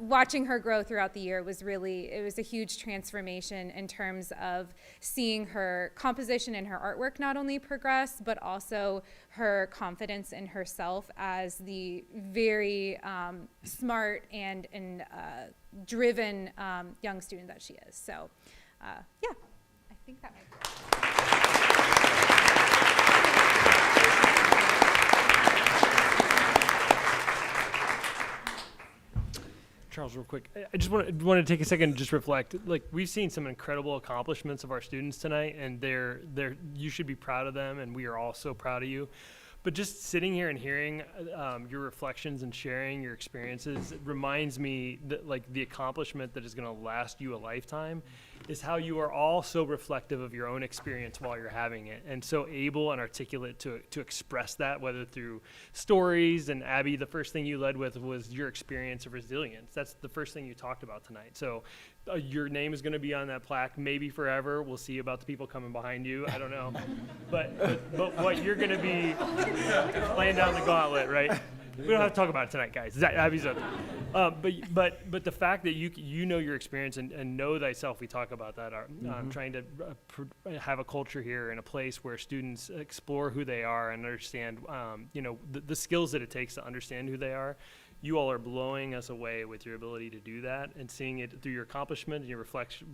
watching her grow throughout the year was really, it was a huge transformation in terms of seeing her composition and her artwork not only progress, but also her confidence in herself as the very smart and driven young student that she is. So, yeah, I think that might be it. Charles, real quick, I just want to take a second and just reflect. Like, we've seen some incredible accomplishments of our students tonight, and you should be proud of them, and we are all so proud of you. But just sitting here and hearing your reflections and sharing your experiences, it reminds me that, like, the accomplishment that is going to last you a lifetime is how you are all so reflective of your own experience while you're having it, and so able and articulate to express that, whether through stories. And Abby, the first thing you led with was your experience of resilience. That's the first thing you talked about tonight. So your name is going to be on that plaque maybe forever. We'll see about the people coming behind you. I don't know. but what you're going to be laying down the gauntlet, right? We don't have to talk about it tonight, guys. Abby's up. But the fact that you know your experience and know thyself, we talk about that. Trying to have a culture here in a place where students explore who they are and understand, the skills that it takes to understand who they are. You all are blowing us away with your ability to do that, and seeing it through your accomplishment and your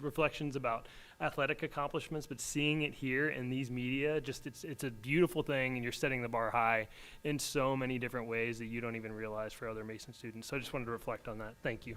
reflections about athletic accomplishments, but seeing it here in these media, just it's a beautiful thing, and you're setting the bar high in so many different ways that you don't even realize for other Mason students. So I just wanted to reflect on that. Thank you.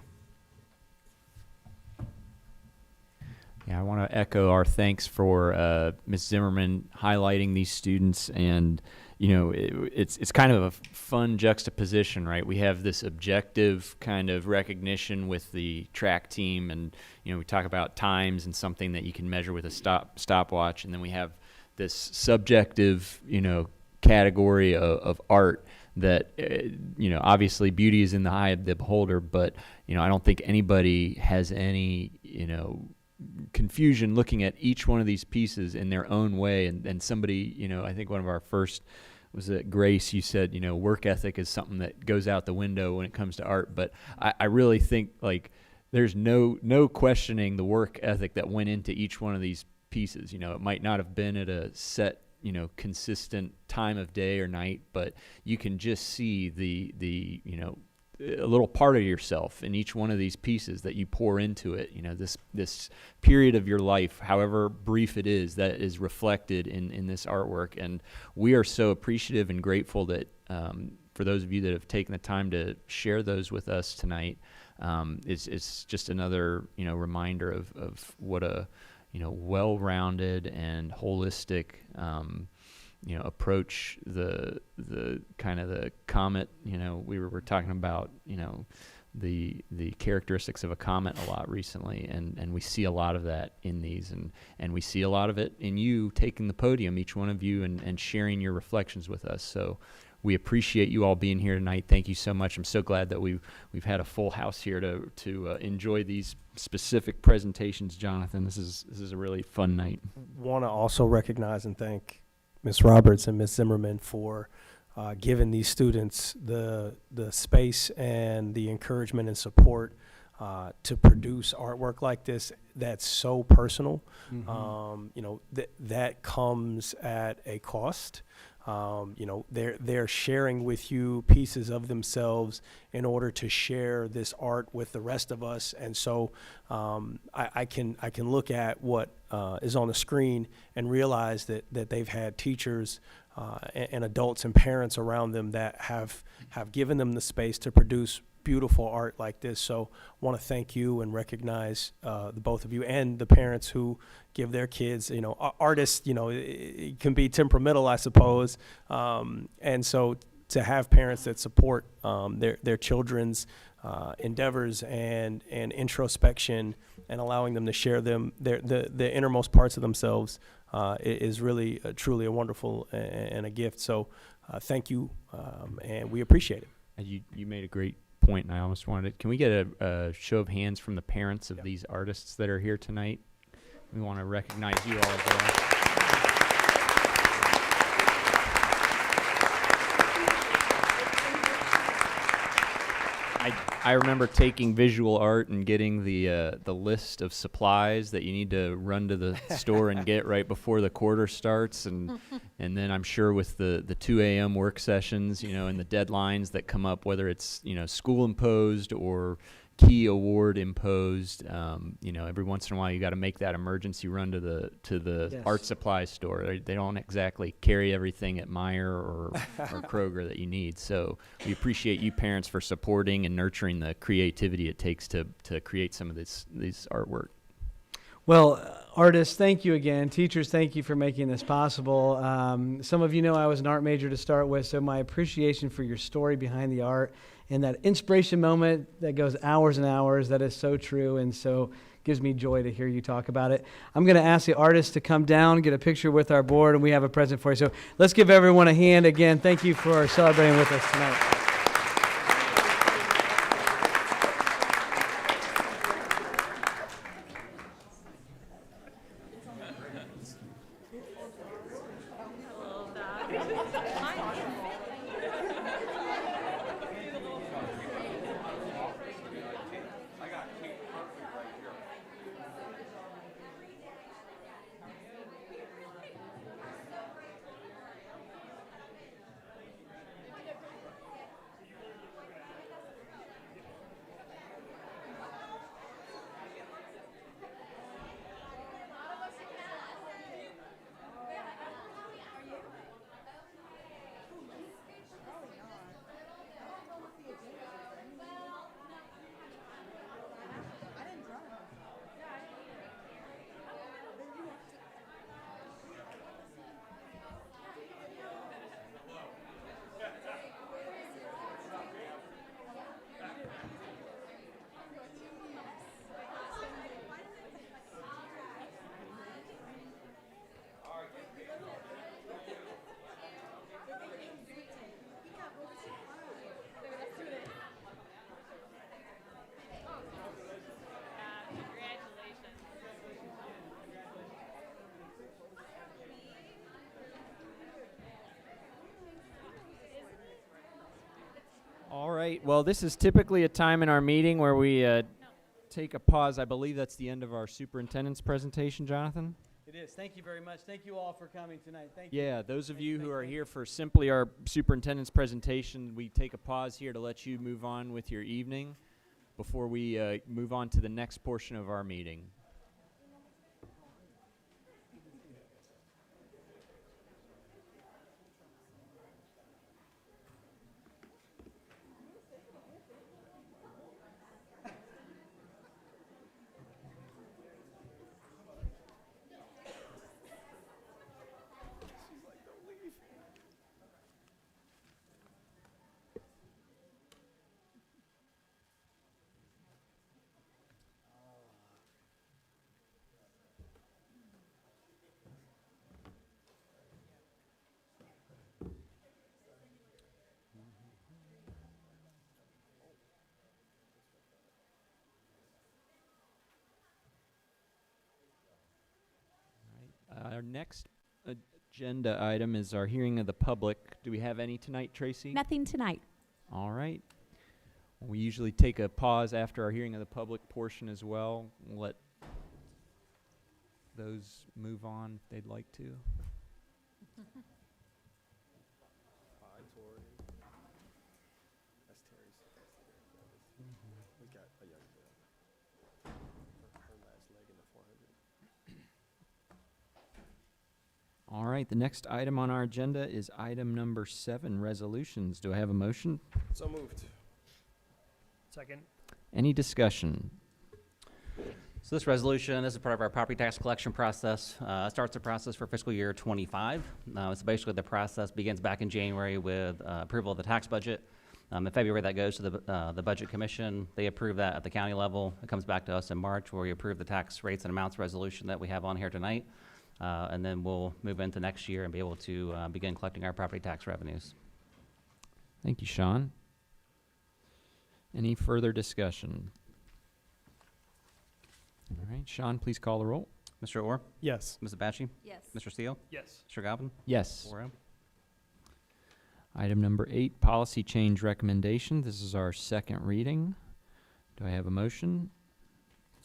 Yeah, I want to echo our thanks for Ms. Zimmerman highlighting these students, and it's kind of a fun juxtaposition, right? We have this objective kind of recognition with the track team, and we talk about times and something that you can measure with a stopwatch, and then we have this subjective category of art that obviously beauty is in the eye of the beholder, but I don't think anybody has any confusion looking at each one of these pieces in their own way. And somebody, I think one of our first was it Grace? You said, work ethic is something that goes out the window when it comes to art. But I really think like there's no questioning the work ethic that went into each one of these pieces. It might not have been at a set, consistent time of day or night, but you can just see the a little part of yourself in each one of these pieces that you pour into it. This period of your life, however brief it is, that is reflected in this artwork. And we are so appreciative and grateful that for those of you that have taken the time to share those with us tonight. It's just another reminder of what a well-rounded and holistic approach the kind of the comet. We were talking about the characteristics of a comet a lot recently, and we see a lot of that in these, and we see a lot of it in you taking the podium, each one of you, and sharing your reflections with us. So we appreciate you all being here tonight. Thank you so much. I'm so glad that we've had a full house here to enjoy these specific presentations. Jonathan, this is a really fun night. Want to also recognize and thank Ms. Roberts and Ms. Zimmerman for giving these students the space and the encouragement and support to produce artwork like this that's so personal. That comes at a cost. They're sharing with you pieces of themselves in order to share this art with the rest of us. And so I can look at what is on the screen and realize that they've had teachers and adults and parents around them that have given them the space to produce beautiful art like this. So I want to thank you and recognize the both of you and the parents who give their kids, artists, it can be temperamental, I suppose. And so to have parents that support their children's endeavors and introspection and allowing them to share the innermost parts of themselves is really truly a wonderful and a gift. So thank you, and we appreciate it. And you made a great point, and I almost wanted can we get a show of hands from the parents of these artists that are here tonight? We want to recognize you all as well. I remember taking visual art and getting the list of supplies that you need to run to the store and get right before the quarter starts, and then I'm sure with the 2 a.m. work sessions, and the deadlines that come up, whether it's school imposed or key award imposed, every once in a while you got to make that emergency run to the Yes. art supply store. They don't exactly carry everything at Meijer or Kroger that you need. So we appreciate you parents for supporting and nurturing the creativity it takes to create some of these artwork. Well, artists, thank you again. Teachers, thank you for making this possible. Some of you know I was an art major to start with, so my appreciation for your story behind the art and that inspiration moment that goes hours and hours, that is so true, and so gives me joy to hear you talk about it. I'm going to ask the artists to come down, get a picture with our board, and we have a present for you. So let's give everyone a hand again. Thank you for celebrating with us tonight. right. Well, this is typically a time in our meeting where we take a pause. I believe that's the end of our superintendent's presentation, Jonathan. It is. Thank you very much. Thank you all for coming tonight. Thank you. Yeah, those of you who are here for simply our superintendent's presentation, we take a pause here to let you move on with your evening before we move on to the next portion of our meeting. Our next agenda item is our hearing of the public. Do we have any tonight, Tracy? Nothing tonight. All right. We usually take a pause after our hearing of the public portion as well. We'll let those move on if they'd like to. All right, the next item on our agenda is item number 7, resolutions. Do I have a motion? So moved. Second. Any discussion? So this resolution is a part of our property tax collection process. Starts the process for fiscal year 25. So basically the process begins back in January with approval of the tax budget. In February that goes to the Budget Commission. They approve that at the county level. It comes back to us in March where we approve the tax rates and amounts resolution that we have on here tonight. And then we'll move into next year and be able to begin collecting our property tax revenues. Thank you, Sean. Any further discussion? All right, Sean, please call the roll. Mr. Orr? Yes. Ms. Abachi? Yes. Mr. Steele? Yes. Mr. Galvin? Yes. 4-0. Item number 8, policy change recommendation. This is our second reading. Do I have a motion?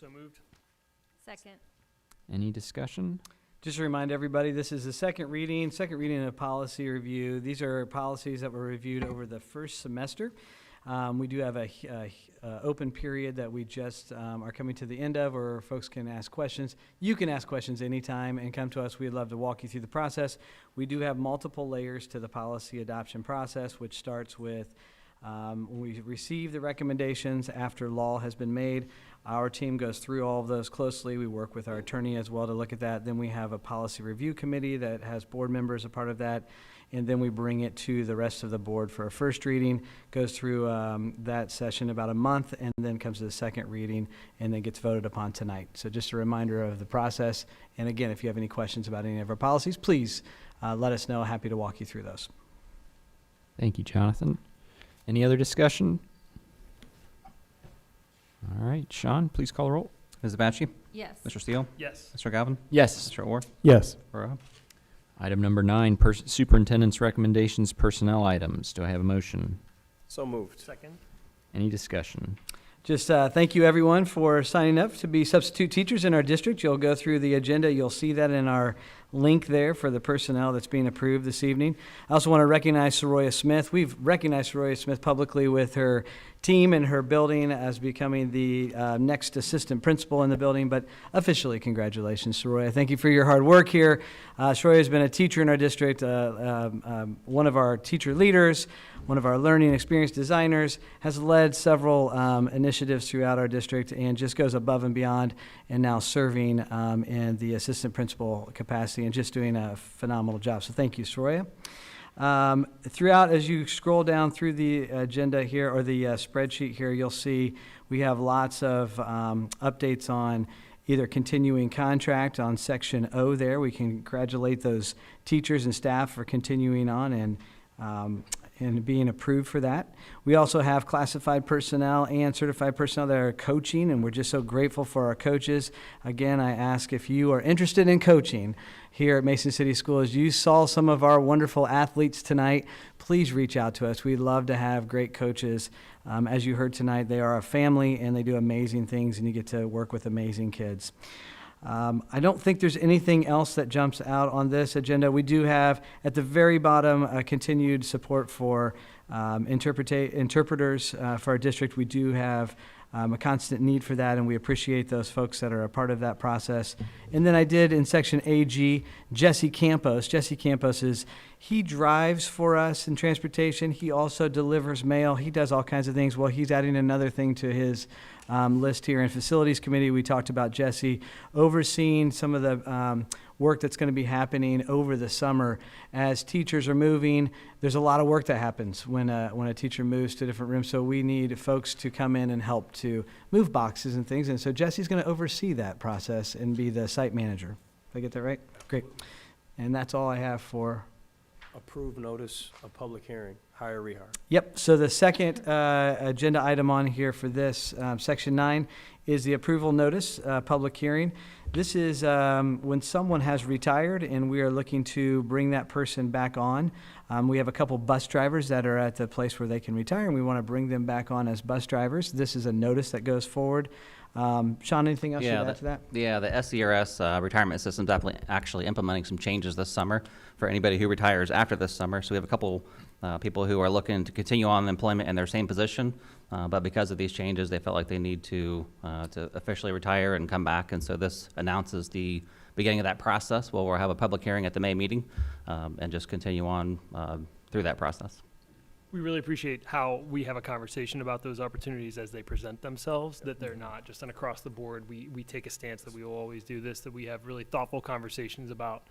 So moved. Second. Any discussion? Just to remind everybody, this is the second reading of policy review. These are policies that were reviewed over the first semester. We do have a open period that we just are coming to the end of, where folks can ask questions. You can ask questions anytime and come to us. We'd love to walk you through the process. We do have multiple layers to the policy adoption process, which starts with when we receive the recommendations after law has been made. Our team goes through all of those closely. We work with our attorney as well to look at that. Then we have a policy review committee that has board members a part of that. And then we bring it to the rest of the board for a first reading, goes through that session about a month, and then comes to the second reading, and then gets voted upon tonight. So just a reminder of the process. And again, if you have any questions about any of our policies, please let us know. Happy to walk you through those. Thank you, Jonathan. Any other discussion? All right, Sean, please call the roll. Ms. Abachi? Yes. Mr. Steele? Yes. Mr. Galvin? Yes. Mr. Orr? Yes. 4-0. Item number 9, superintendent's recommendations, personnel items. Do I have a motion? So moved. Second. Any discussion? Just thank you, everyone, for signing up to be substitute teachers in our district. You'll go through the agenda. You'll see that in our link there for the personnel that's being approved this evening. I also want to recognize Soroya Smith. We've recognized Soroya Smith publicly with her team and her building as becoming the next assistant principal in the building, but officially, congratulations, Soroya. Thank you for your hard work here. Soroya has been a teacher in our district, one of our teacher leaders, one of our learning experience designers, has led several initiatives throughout our district and just goes above and beyond, and now serving in the assistant principal capacity and just doing a phenomenal job. So thank you, Soroya. Throughout, as you scroll down through the agenda here, or the spreadsheet here, you'll see we have lots of updates on either continuing contract on section O there. We congratulate those teachers and staff for continuing on, and being approved for that. We also have classified personnel and certified personnel that are coaching, and we're just so grateful for our coaches. Again, I ask if you are interested in coaching here at Mason City Schools. You saw some of our wonderful athletes tonight. Please reach out to us. We'd love to have great coaches. As you heard tonight, they are a family, and they do amazing things, and you get to work with amazing kids. I don't think there's anything else that jumps out on this agenda. We do have, at the very bottom, continued support for interpreters for our district. We do have a constant need for that, and we appreciate those folks that are a part of that process. And then I did, in section AG, Jesse Campos. Jesse Campos he drives for us in transportation. He also delivers mail. He does all kinds of things. Well, he's adding another thing to his list here. In Facilities Committee, we talked about Jesse overseeing some of the work that's going to be happening over the summer. As teachers are moving, there's a lot of work that happens when a teacher moves to a different room, so we need folks to come in and help to move boxes and things, and so Jesse's going to oversee that process and be the site manager. Did I get that right? Great. And that's all I have for... Approved notice of public hearing, hire, rehire. Yep, so the second agenda item on here for this, section 9, is the approval notice, public hearing. This is when someone has retired and we are looking to bring that person back on. We have a couple bus drivers that are at the place where they can retire, and we want to bring them back on as bus drivers. This is a notice that goes forward. Sean, anything else you'd add to that? Yeah, the SCRS retirement system is actually implementing some changes this summer for anybody who retires after this summer. So we have a couple people who are looking to continue on employment in their same position, but because of these changes, they felt like they need to officially retire and come back. And so this announces the beginning of that process. We'll have a public hearing at the May meeting and just continue on through that process. We really appreciate how we have a conversation about those opportunities as they present themselves, that they're not just an across the board. We take a stance that we will always do this, that we have really thoughtful conversations about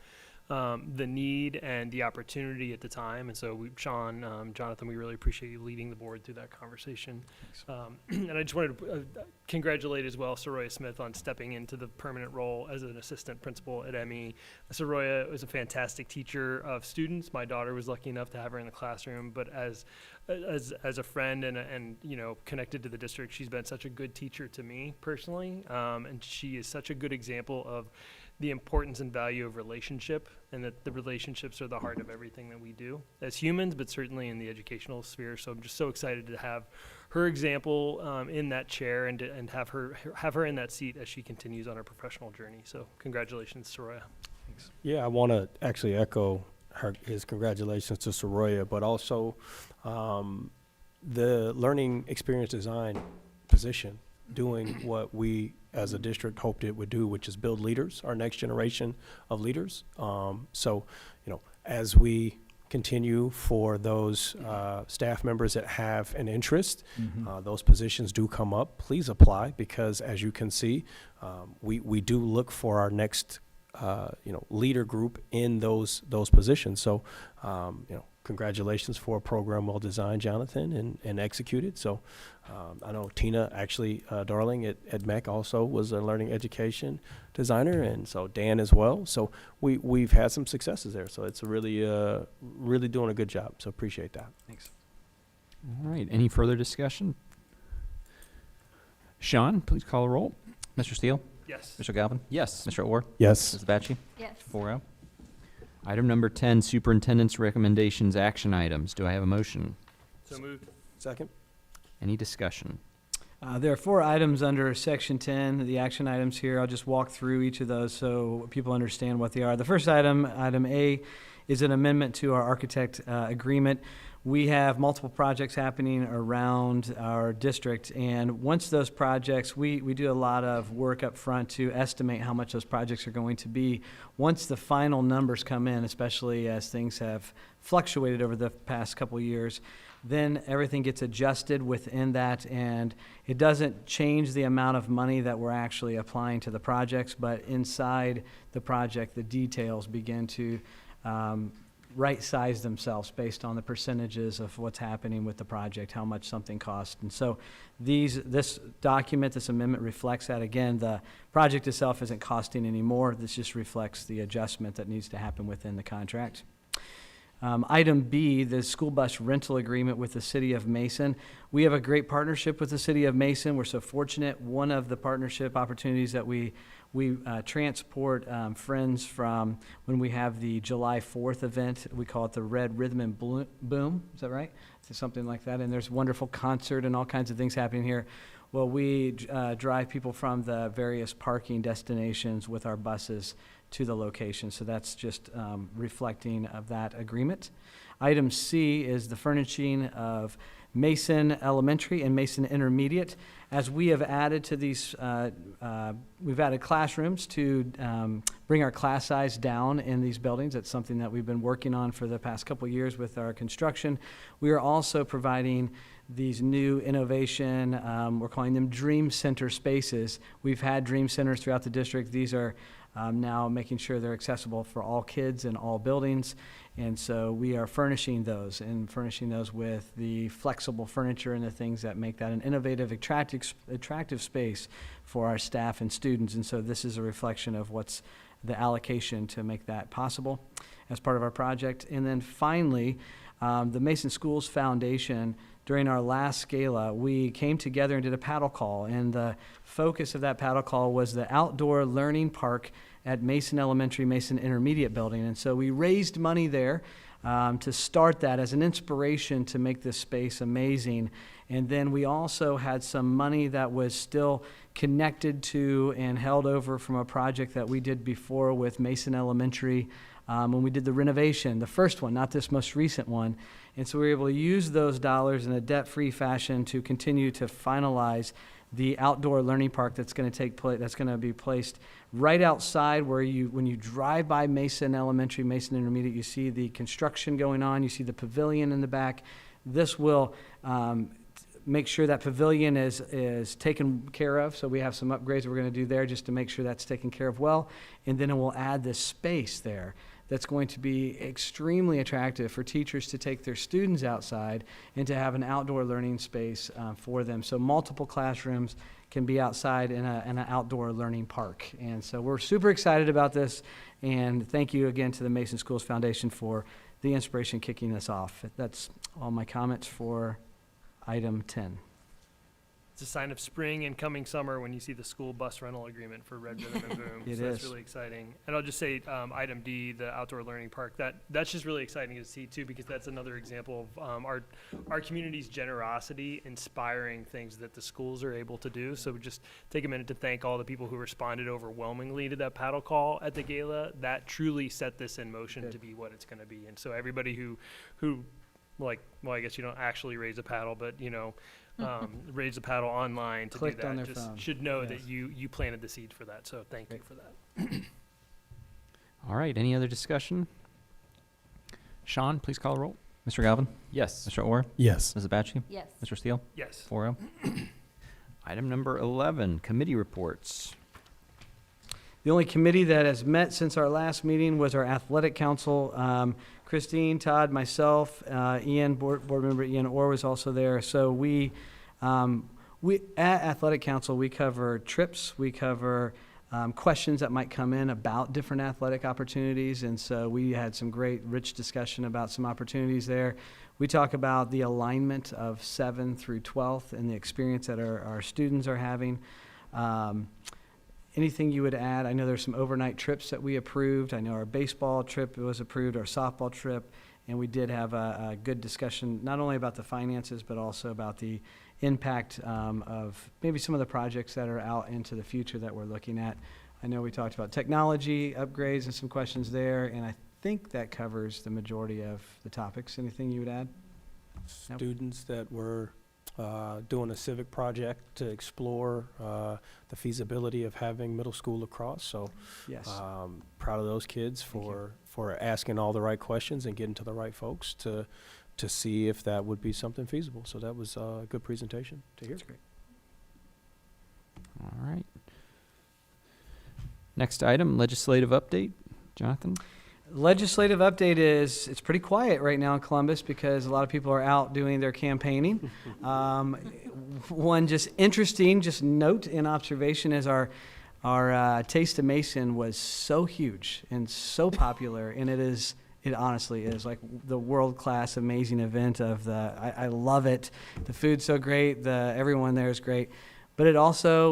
the need and the opportunity at the time. And so Sean, Jonathan, we really appreciate you leading the board through that conversation. And I just wanted to congratulate as well Soraya Smith on stepping into the permanent role as an assistant principal at ME. Soraya is a fantastic teacher of students. My daughter was lucky enough to have her in the classroom, but as a friend and you know, connected to the district, she's been such a good teacher to me personally. And she is such a good example of the importance and value of relationship, and that the relationships are the heart of everything that we do as humans, but certainly in the educational sphere. So I'm just so excited to have her example in that chair and have her in that seat as she continues on her professional journey. So congratulations, Soraya. Thanks. Yeah, I want to actually echo his congratulations to Soraya, but also the learning experience design position, doing what we as a district hoped it would do, which is build leaders, our next generation of leaders. So, you know, as we continue for those staff members that have an interest, those positions do come up. Please apply, because as you can see, we do look for our next leader group in those positions. So, congratulations for a program well designed, Jonathan, and executed. So I know Tina, actually, Darling at MEC also was a learning education designer, and so Dan as well. So we've had some successes there. So it's really doing a good job. So appreciate that. Thanks. All right. Any further discussion? Sean, please call the roll. Mr. Steele? Yes. Mr. Galvin? Yes. Mr. Orr? Yes. Ms. Bacci? Yes. 4-0. Item number 10, Superintendent's Recommendations Action Items. Do I have a motion? So moved. Second. Any discussion? There are 4 items under Section 10, the action items here. I'll just walk through each of those so people understand what they are. The first item, item A, is an amendment to our architect agreement. We have multiple projects happening around our district, and once those projects, we do a lot of work up front to estimate how much those projects are going to be. Once the final numbers come in, especially as things have fluctuated over the past couple years, then everything gets adjusted within that, and it doesn't change the amount of money that we're actually applying to the projects, but inside the project, the details begin to right-size themselves based on the percentages of what's happening with the project, how much something costs. And so this document, this amendment reflects that. Again, the project itself isn't costing any more. This just reflects the adjustment that needs to happen within the contract. Item B, the school bus rental agreement with the City of Mason. We have a great partnership with the City of Mason. We're so fortunate. One of the partnership opportunities that we transport friends from when we have the July 4th event. We call it the Red Rhythm and Boom. Is that right? It's something like that. And there's a wonderful concert and all kinds of things happening here. Well, we drive people from the various parking destinations with our buses to the location. So that's just reflecting of that agreement. Item C is the furnishing of Mason Elementary and Mason Intermediate. As we have added to these, we've added classrooms to bring our class size down in these buildings. That's something that we've been working on for the past couple of years with our construction. We are also providing these new innovation, we're calling them Dream Center spaces. We've had Dream Centers throughout the district. These are now making sure they're accessible for all kids in all buildings. And so we are furnishing those with the flexible furniture and the things that make that an innovative, attractive space for our staff and students. And so this is a reflection of what's the allocation to make that possible as part of our project. And then finally, the Mason Schools Foundation, during our last gala, we came together and did a paddle call. And the focus of that paddle call was the outdoor learning park at Mason Elementary, Mason Intermediate building. And so we raised money there to start that as an inspiration to make this space amazing. And then we also had some money that was still connected to and held over from a project that we did before with Mason Elementary when we did the renovation, the first one, not this most recent one. And so we were able to use those dollars in a debt-free fashion to continue to finalize the outdoor learning park that's going to take place, that's going to be placed right outside where when you drive by Mason Elementary, Mason Intermediate, you see the construction going on, you see the pavilion in the back. This will make sure that pavilion is taken care of. So we have some upgrades we're going to do there just to make sure that's taken care of well. And then it will add this space there that's going to be extremely attractive for teachers to take their students outside and to have an outdoor learning space for them. So multiple classrooms can be outside in an outdoor learning park. And so we're super excited about this. And thank you again to the Mason Schools Foundation for the inspiration kicking this off. That's all my comments for item 10. It's a sign of spring and coming summer when you see the school bus rental agreement for Red Rhythm and Boom. It so is. That's really exciting. And I'll just say item D, the outdoor learning park, that's just really exciting to see too, because that's another example of our community's generosity inspiring things that the schools are able to do. So just take a minute to thank all the people who responded overwhelmingly to that paddle call at the gala. That truly set this in motion to be what it's going to be. And so everybody who like, well, I guess you don't actually raise a paddle, but raise a paddle online to Clicked do on that their just phone. should know Yes. that you planted the seed for that. So thank you for that. All right, any other discussion? Sean, please call the roll. Mr. Galvin? Yes. Mr. Orr? Yes. Mrs. Abachi? Yes. Mr. Steele? Yes. 4-0. Item number 11, committee reports. The only committee that has met since our last meeting was our athletic council. Christine, Todd, myself, Ian, board member Ian Orr was also there. So we at athletic council, we cover trips, we cover questions that might come in about different athletic opportunities. And so we had some great, rich discussion about some opportunities there. We talk about the alignment of 7th through 12th and the experience that our students are having. Anything you would add? I know there's some overnight trips that we approved. I know our baseball trip was approved, our softball trip, and we did have a good discussion, not only about the finances, but also about the impact of maybe some of the projects that are out into the future that we're looking at. I know we talked about technology upgrades and some questions there, and I think that covers the majority of the topics. Anything you would add? Nope. Students that were doing a civic project to explore the feasibility of having middle school lacrosse. So Yes. proud of those kids for asking all the right questions and getting to the right folks to see if that would be something feasible. So that was a good presentation to hear. That's great. All right. Next item, legislative update. Jonathan? Legislative update is, it's pretty quiet right now in Columbus because a lot of people are out doing their campaigning. One just interesting, just note and observation is our Taste of Mason was so huge and so popular, and it is It honestly is like the world-class, amazing event of I love it. The food's so great. Everyone there is great. But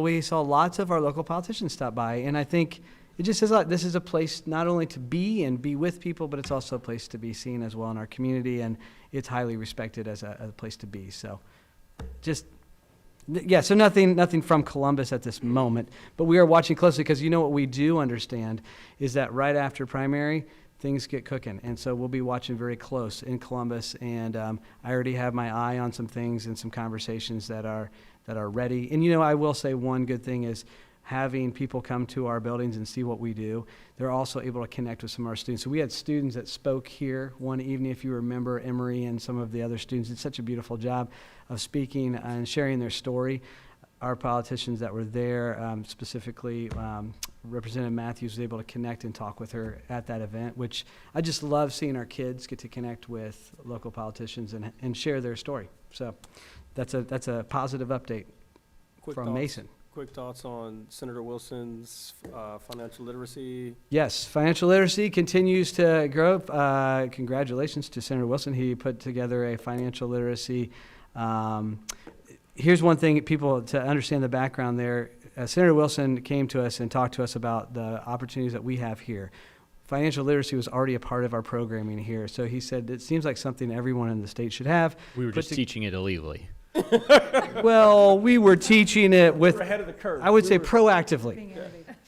we saw lots of our local politicians stop by. And I think it just says this is a place not only to be and be with people, but it's also a place to be seen as well in our community. And it's highly respected as a place to be. So so nothing from Columbus at this moment. But we are watching closely because what we do understand is that right after primary, things get cooking. And so we'll be watching very close in Columbus. And I already have my eye on some things and some conversations that are ready. And I will say one good thing is having people come to our buildings and see what we do. They're also able to connect with some of our students. So we had students that spoke here one evening, if you remember, Emory and some of the other students did such a beautiful job of speaking and sharing their story. Our politicians that were there, specifically Representative Matthews, was able to connect and talk with her at that event, which I just love seeing our kids get to connect with local politicians and share their story. So that's a positive update from Mason. Quick thoughts on Senator Wilson's financial literacy? Yes, financial literacy continues to grow. Congratulations to Senator Wilson. He put together a financial literacy. Here's one thing, people, to understand the background there. Senator Wilson came to us and talked to us about the opportunities that we have here. Financial literacy was already a part of our programming here. So he said, it seems like something everyone in the state should have. We were just teaching it illegally. Well, we were teaching it with, ahead of the curve. I would say proactively.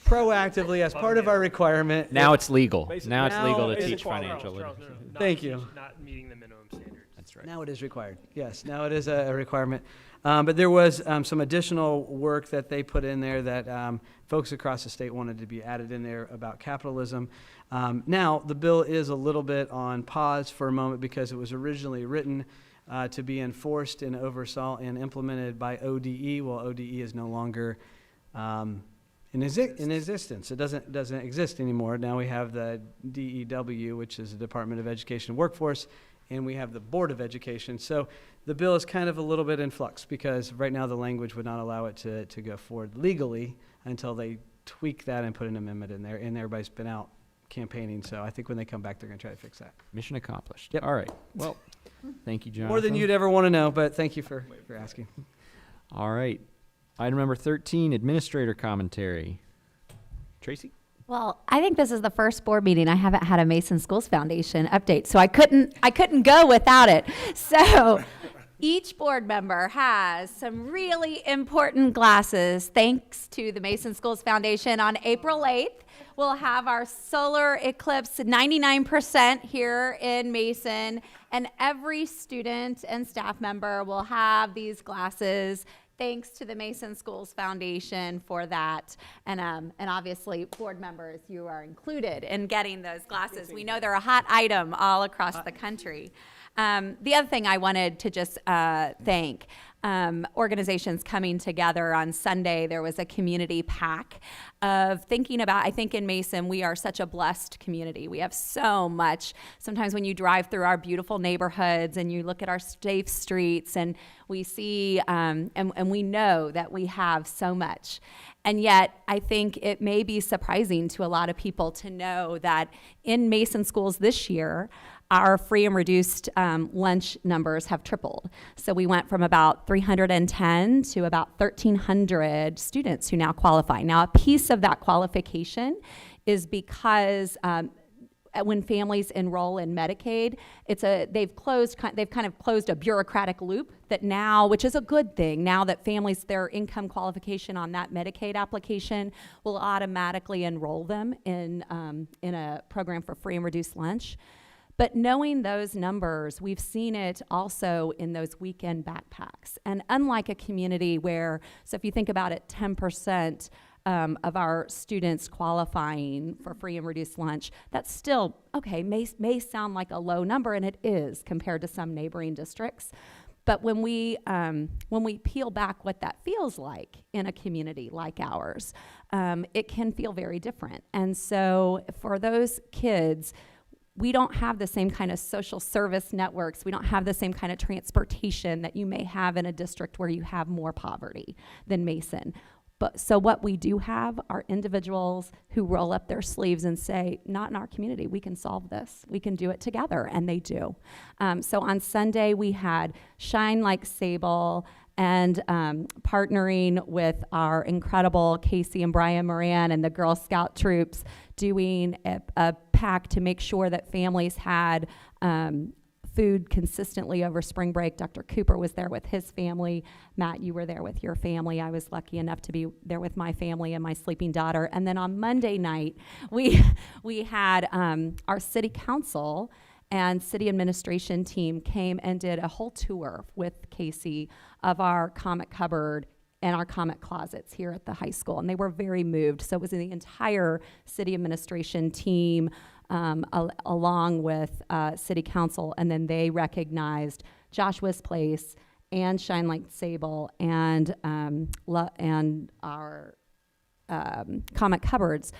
Proactively as part of our requirement. Now it's legal. Basically, Now it's legal to it's teach required. financial Charles, literacy. Thank you. Not meeting the minimum standards. That's right. Now it is required. Yes, now it is a requirement. But there was some additional work that they put in there that folks across the state wanted to be added in there about capitalism. Now, the bill is a little bit on pause for a moment because it was originally written to be enforced and oversaw and implemented by ODE. Well, ODE is no longer in existence. It doesn't exist anymore. Now we have the DEW, which is the Department of Education and Workforce, and we have the Board of Education. So the bill is kind of a little bit in flux because right now the language would not allow it to go forward legally until they tweak that and put an amendment in there, and everybody's been out campaigning. So I think when they come back, they're going to try to fix that. Mission accomplished. Yep. All right. Well, thank you, Jonathan. More than you'd ever want to know, but thank you for asking. All right. Item number 13, administrator commentary. Tracy? Well, I think this is the first board meeting I haven't had a Mason Schools Foundation update, so I couldn't go without it. So each board member has some really important glasses thanks to the Mason Schools Foundation. On April 8th, we'll have our solar eclipse 99% here in Mason, and every student and staff member will have these glasses. Thanks to the Mason Schools Foundation for that. And obviously, board members, you are included in getting those glasses. We know they're a hot item all across the country. The other thing I wanted to just thank, organizations coming together on Sunday. There was a community pack of thinking about, I think in Mason, we are such a blessed community. We have so much. Sometimes when you drive through our beautiful neighborhoods and you look at our safe streets and we see, and we know that we have so much. And yet, I think it may be surprising to a lot of people to know that in Mason schools this year, our free and reduced lunch numbers have tripled. So we went from about 310 to about 1,300 students who now qualify. Now, a piece of that qualification is because when families enroll in Medicaid, they've kind of closed a bureaucratic loop that now, which is a good thing, now that families, their income qualification on that Medicaid application will automatically enroll them in a program for free and reduced lunch. But knowing those numbers, we've seen it also in those weekend backpacks. And unlike a community where, so if you think about it, 10% of our students qualifying for free and reduced lunch, that's still, okay, may sound like a low number, and it is compared to some neighboring districts. But when we peel back what that feels like in a community like ours, it can feel very different. And so for those kids, we don't have the same kind of social service networks. We don't have the same kind of transportation that you may have in a district where you have more poverty than Mason. But so what we do have are individuals who roll up their sleeves and say, not in our community, we can solve this. We can do it together, and they do. So on Sunday, we had Shine Like Sable and partnering with our incredible Casey and Brian Moran and the Girl Scout troops, doing a pack to make sure that families had food consistently over spring break. Dr. Cooper was there with his family. Matt, you were there with your family. I was lucky enough to be there with my family and my sleeping daughter. And then on Monday night, we had our city council and city administration team came and did a whole tour with Casey of our comic cupboard and our comic closets here at the high school. And they were very moved. So it was the entire city administration team along with city council. And then they recognized Joshua's Place and Shine Like Sable and our comic cupboards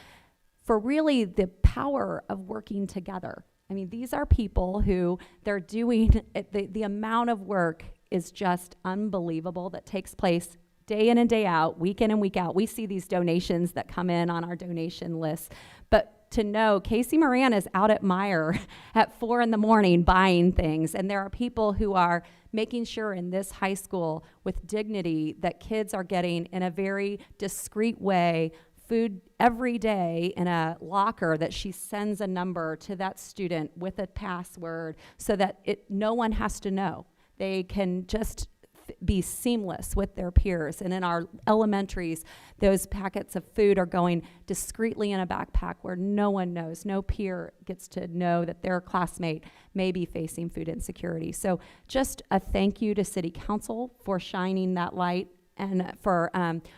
for really the power of working together. I mean, these are people who they're doing, the amount of work is just unbelievable that takes place day in and day out, week in and week out. We see these donations that come in on our donation list. But to know Casey Moran is out at Meyer at 4 a.m. buying things. And there are people who are making sure in this high school with dignity that kids are getting in a very discreet way food every day in a locker, that she sends a number to that student with a password so that no one has to know. They can just be seamless with their peers. And in our elementaries, those packets of food are going discreetly in a backpack where no one knows. No peer gets to know that their classmate may be facing food insecurity. So just a thank you to City Council for shining that light and for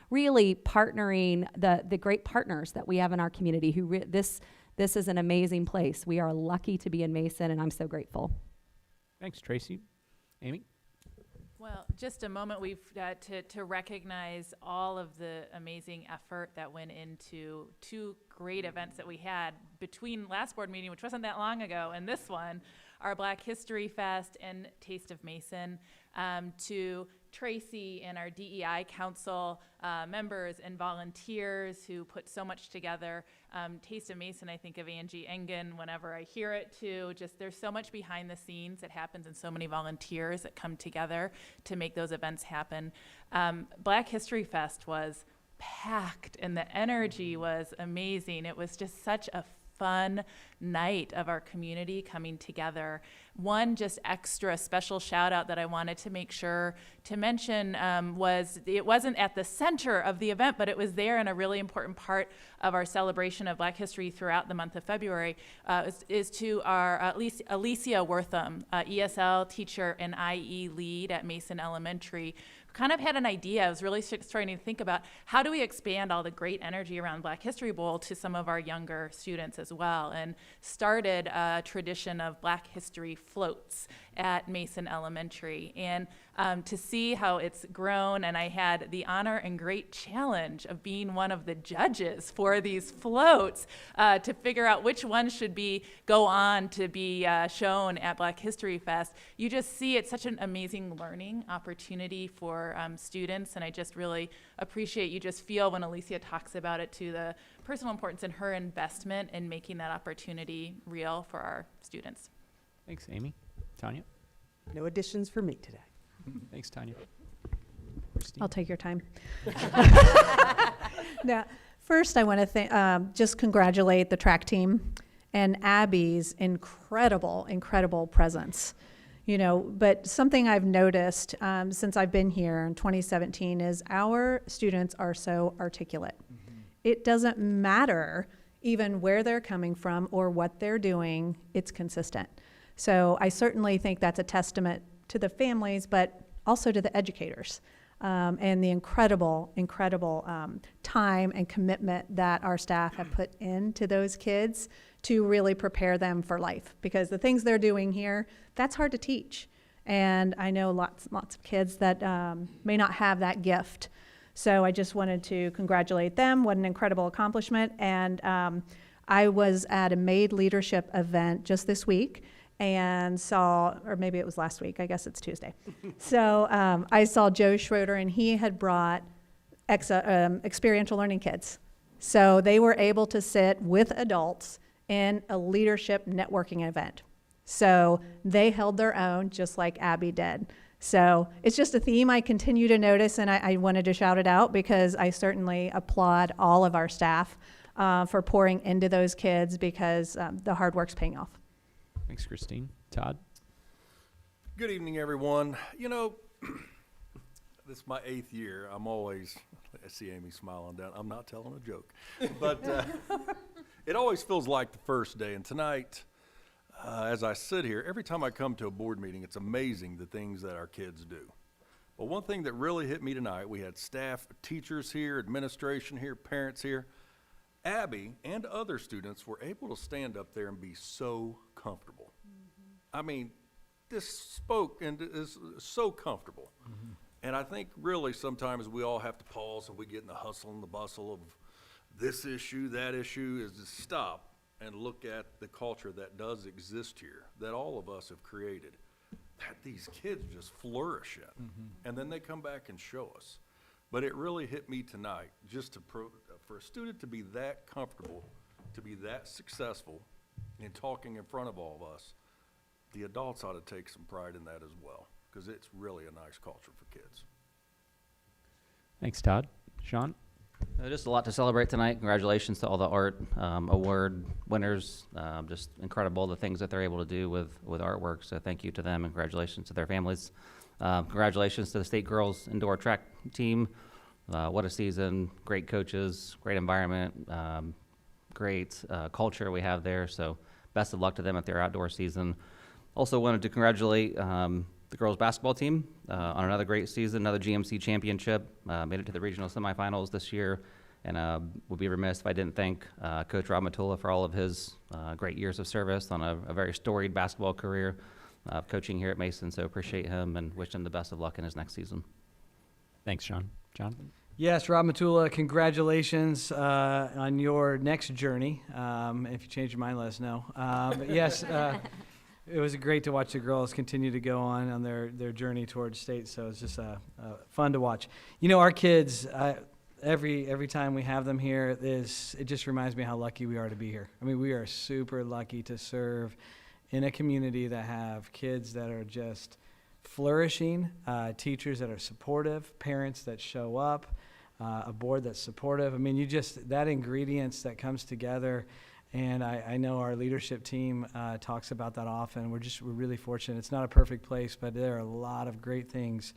really partnering the great partners that we have in our community. This is an amazing place. We are lucky to be in Mason, and I'm so grateful. Thanks, Tracy. Amy? Well, just a moment to recognize all of the amazing effort that went into two great events that we had between last board meeting, which wasn't that long ago, and this one, our Black History Fest and Taste of Mason, to Tracy and our DEI Council members and volunteers who put so much together. Taste of Mason, I think of Angie Engen whenever I hear it too. Just there's so much behind the scenes that happens and so many volunteers that come together to make those events happen. Black History Fest was packed and the energy was amazing. It was just such a fun night of our community coming together. One just extra special shout out that I wanted to make sure to mention was it wasn't at the center of the event, but it was there in a really important part of our celebration of Black history throughout the month of February, is to our Alicia Wortham, ESL teacher and IE lead at Mason Elementary. Kind of had an idea. I was really starting to think about how do we expand all the great energy around Black History Bowl to some of our younger students as well, and started a tradition of Black History floats at Mason Elementary. And to see how it's grown, and I had the honor and great challenge of being one of the judges for these floats to figure out which ones should go on to be shown at Black History Fest. You just see it's such an amazing learning opportunity for students, and I just really appreciate, you just feel when Alicia talks about it too, the personal importance in her investment in making that opportunity real for our students. Thanks, Amy. Tanya? No additions for me today. Thanks, Tanya. I'll take your time. Now, first I want to just congratulate the track team and Abby's incredible presence. You know, but something I've noticed since I've been here in 2017 is our students are so articulate. Mm-hmm. It doesn't matter even where they're coming from or what they're doing, it's consistent. So I certainly think that's a testament to the families, but also to the educators and the incredible time and commitment that our staff have put into those kids to really prepare them for life. Because the things they're doing here, that's hard to teach. And I know lots of kids that may not have that gift. So I just wanted to congratulate them. What an incredible accomplishment. And I was at a MAID leadership event just this week and saw, or maybe it was last week, I guess it's Tuesday. So I saw Joe Schroeder, and he had brought experiential learning kids. So they were able to sit with adults in a leadership networking event. So they held their own just like Abby did. So it's just a theme I continue to notice, and I wanted to shout it out because I certainly applaud all of our staff for pouring into those kids because the hard work's paying off. Thanks, Christine. Todd? Good evening, everyone. You know, this is my 8th year. I'm always, I see Amy smiling down. I'm not telling a joke. But it always feels like the first day. And tonight, as I sit here, every time I come to a board meeting, it's amazing the things that our kids do. But one thing that really hit me tonight, we had staff, teachers here, administration here, parents here. Abby and other students were able to stand up there and be so comfortable. I mean, this spoke and is so comfortable. And I think really sometimes we all have to pause and we get in the hustle and the bustle of this issue, that issue, is to stop and look at the culture that does exist here, that all of us have created, that these kids just flourish in. And then they come back and show us. But it really hit me tonight just to for a student to be that comfortable, to be that successful in talking in front of all of us, the adults ought to take some pride in that as well, because it's really a nice culture for kids. Thanks, Todd. Sean? Just a lot to celebrate tonight. Congratulations to all the art award winners. Just incredible the things that they're able to do with artwork. So thank you to them and congratulations to their families. Congratulations to the state girls indoor track team. What a season. Great coaches, great environment, great culture we have there. So best of luck to them at their outdoor season. Also wanted to congratulate the girls basketball team on another great season, another GMC championship. Made it to the regional semifinals this year, and would be remiss if I didn't thank Coach Rob Matula for all of his great years of service on a very storied basketball career coaching here at Mason. So appreciate him and wish him the best of luck in his next season. Thanks, Sean. Jonathan? Yes, Rob Matula, congratulations on your next journey. If you change your mind, let us know. But yes, it was great to watch the girls continue to go on their journey towards state, so it's just fun to watch. You know, our kids, every time we have them here, it just reminds me how lucky we are to be here. I mean, we are super lucky to serve in a community that have kids that are just flourishing, teachers that are supportive, parents that show up, a board that's supportive. I mean, that ingredients that comes together. And I know our leadership team talks about that often. We're really fortunate. It's not a perfect place, but there are a lot of great things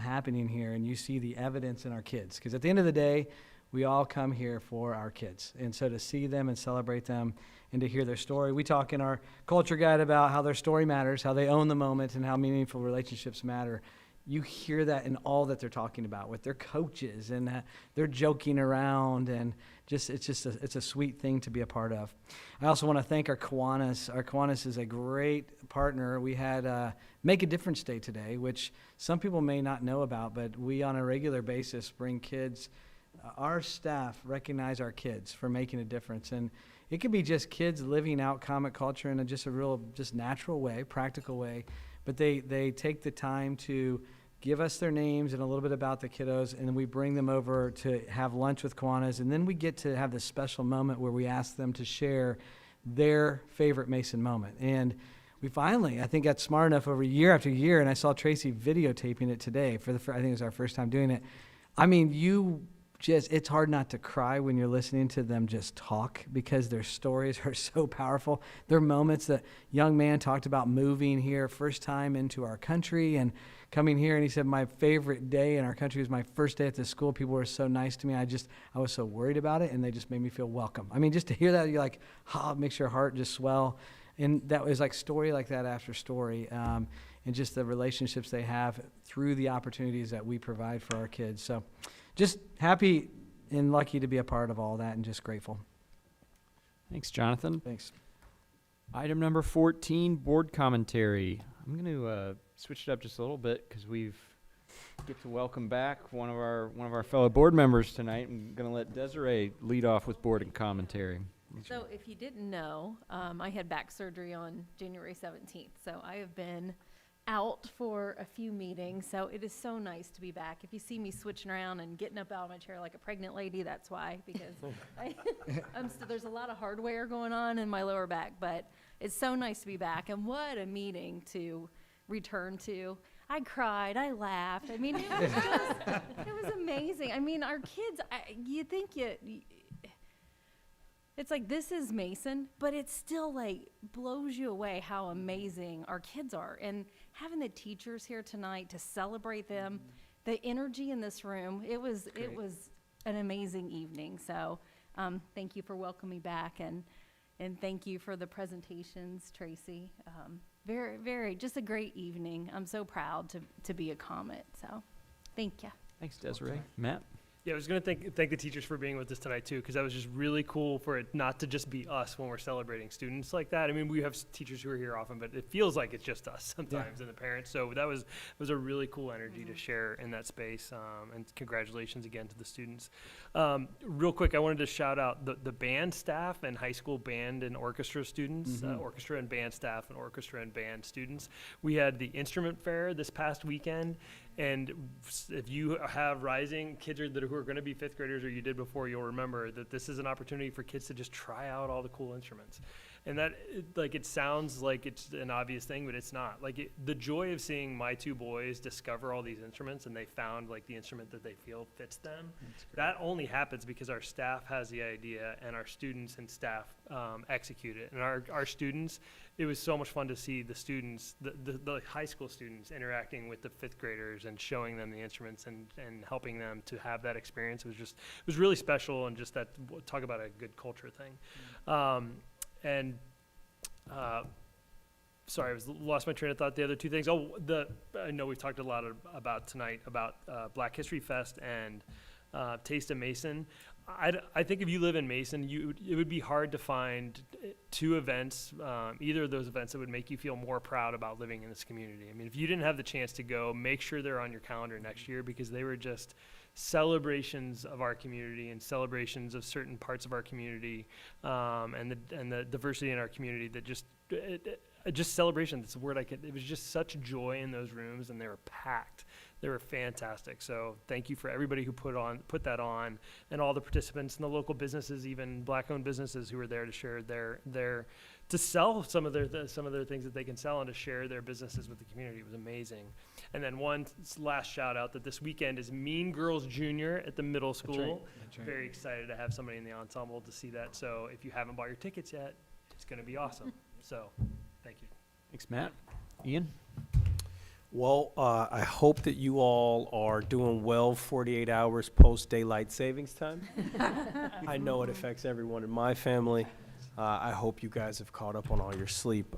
happening here, and you see the evidence in our kids. Because at the end of the day, we all come here for our kids. And so to see them and celebrate them and to hear their story. We talk in our culture guide about how their story matters, how they own the moment, and how meaningful relationships matter. You hear that in all that they're talking about with their coaches, and they're joking around, and it's a sweet thing to be a part of. I also want to thank our Kiwanis. Our Kiwanis is a great partner. We had Make a Difference Day today, which some people may not know about, but we on a regular basis bring kids. Our staff recognize our kids for making a difference, and it could be just kids living out comic culture in a real natural way, practical way. But they take the time to give us their names and a little bit about the kiddos, and then we bring them over to have lunch with Kiwanis, and then we get to have this special moment where we ask them to share their favorite Mason moment. And we finally, I think, got smart enough over year after year, and I saw Tracy videotaping it today. I think it was our first time doing it. I mean, it's hard not to cry when you're listening to them just talk, because their stories are so powerful. There are moments that young man talked about moving here first time into our country and coming here, and he said, my favorite day in our country was my first day at this school. People were so nice to me. I was so worried about it, and they just made me feel welcome. I mean, just to hear that, you're like, it makes your heart just swell. And that was like story like that after story, and just the relationships they have through the opportunities that we provide for our kids. So just happy and lucky to be a part of all that, and just grateful. Thanks, Jonathan. Thanks. Item number 14, board commentary. I'm going to switch it up just a little bit because we get to welcome back one of our fellow board members tonight. I'm going to let Desiree lead off with board and commentary. So if you didn't know, I had back surgery on January 17th. So I have been out for a few meetings, so it is so nice to be back. If you see me switching around and getting up out of my chair like a pregnant lady, that's why, because there's a lot of hardware going on in my lower back, but it's so nice to be back, and what a meeting to return to. I cried, I laughed. I mean, it was just, it was amazing. I mean, our kids, you think it's like, this is Mason, but it still like blows you away how amazing our kids are. And having the teachers here tonight to celebrate them, the energy in this room, it was an amazing evening. So thank you for welcoming me back, and thank you for the presentations, Tracy. Very, very, just a great evening. I'm so proud to be a Comet, so thank you. Thanks, Desiree. Matt? Yeah, I was going to thank the teachers for being with us tonight, too, because that was just really cool for it not to just be us when we're celebrating students like that. I mean, we have teachers who are here often, but it feels like it's just us sometimes and the parents. So that was a really cool energy to share in that space, and congratulations again to the students. Real quick, I wanted to shout out the band staff and high school band and orchestra students, orchestra and band staff and orchestra and band students. We had the instrument fair this past weekend. And if you have rising kids who are going to be fifth graders, or you did before, you'll remember that this is an opportunity for kids to just try out all the cool instruments. And that, it sounds like it's an obvious thing, but it's not. The joy of seeing my two boys discover all these instruments, and they found the instrument that they feel fits them. That only happens because our staff has the idea, and our students and staff execute it. And our students, it was so much fun to see the students, the high school students interacting with the fifth graders and showing them the instruments and helping them to have that experience. It was really special, and just that, talk about a good culture thing. Sorry, lost my train of thought. The other two things. I know we've talked a lot about tonight about Black History Fest and Taste of Mason. I think if you live in Mason, it would be hard to find two events, either of those events, that would make you feel more proud about living in this community. I mean, if you didn't have the chance to go, make sure they're on your calendar next year, because they were just celebrations of our community and celebrations of certain parts of our community, and the diversity in our community that just celebration. That's the word it was just such joy in those rooms, and they were packed. They were fantastic. So thank you for everybody who put that on, and all the participants and the local businesses, even Black-owned businesses who were there to share to sell some of their things that they can sell, and to share their businesses with the community. It was amazing. And then one last shout out that this weekend is Mean Girls Junior at the middle school. That's right. Very excited to have somebody in the ensemble to see that. So if you haven't bought your tickets yet, it's going to be awesome. So thank you. Thanks, Matt. Ian? Well, I hope that you all are doing well 48 hours post daylight savings time. I know it affects everyone in my family. I hope you guys have caught up on all your sleep.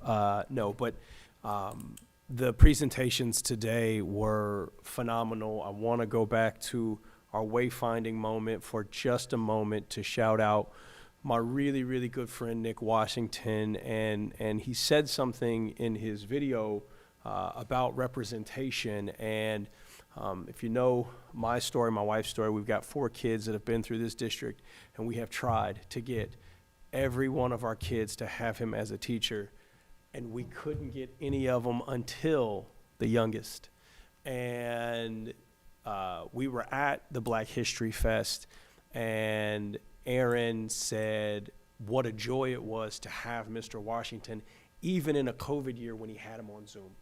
The presentations today were phenomenal. I want to go back to our wayfinding moment for just a moment to shout out my really, really good friend, Nick Washington. And he said something in his video about representation. And if you know my story, my wife's story, we've got 4 kids that have been through this district, and we have tried to get every one of our kids to have him as a teacher, and we couldn't get any of them until the youngest. And we were at the Black History Fest, and Aaron said what a joy it was to have Mr. Washington, even in a COVID year when he had him on Zoom,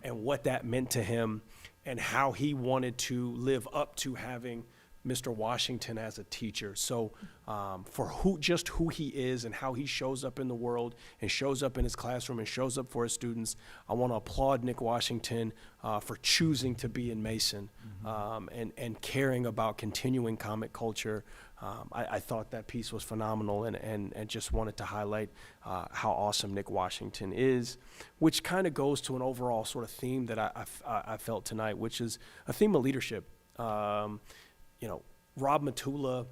and what that meant to him, and how he wanted to live up to having Mr. Washington as a teacher. So for who he is and how he shows up in the world and shows up in his classroom and shows up for his students, I want to applaud Nick Washington for choosing to be in Mason, and caring about continuing comic culture. I thought that piece was phenomenal, and just wanted to highlight how awesome Nick Washington is, which kind of goes to an overall sort of theme that I felt tonight, which is a theme of leadership. Rob Matula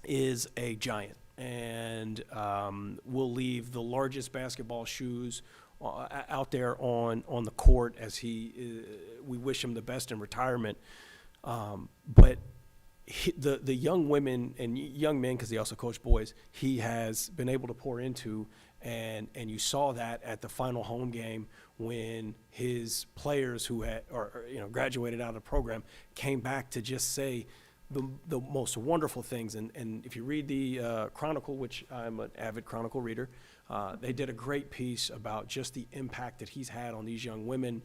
is a giant, and will leave the largest basketball shoes out there on the court as we wish him the best in retirement. But the young women and young men, because he also coached boys, he has been able to pour into And you saw that at the final home game when his players who had, or graduated out of the program came back to just say the most wonderful things. And if you read the Chronicle, which I'm an avid Chronicle reader, they did a great piece about just the impact that he's had on these young women.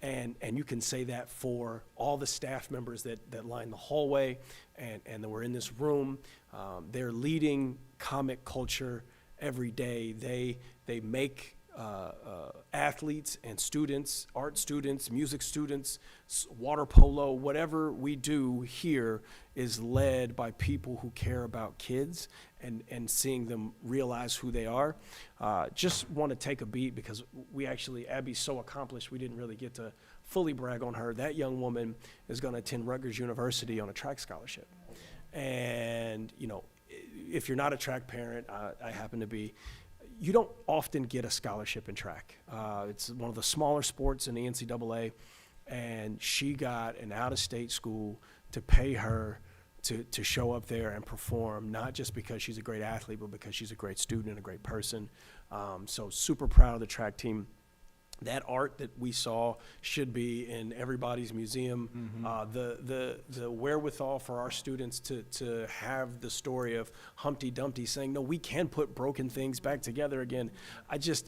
And you can say that for all the staff members that line the hallway and that were in this room. They're leading comic culture every day. They make athletes and students, art students, music students, water polo, whatever we do here is led by people who care about kids and seeing them realize who they are. Just want to take a beat because Abby's so accomplished, we didn't really get to fully brag on her. That young woman is going to attend Rutgers University on a track scholarship. And, if you're not a track parent, I happen to be, you don't often get a scholarship in track. It's one of the smaller sports in the NCAA, and she got an out-of-state school to pay her to show up there and perform, not just because she's a great athlete, but because she's a great student and a great person. So super proud of the track team. That art that we saw should be in everybody's museum. The wherewithal for our students to have the story of Humpty Dumpty saying, no, we can put broken things back together again.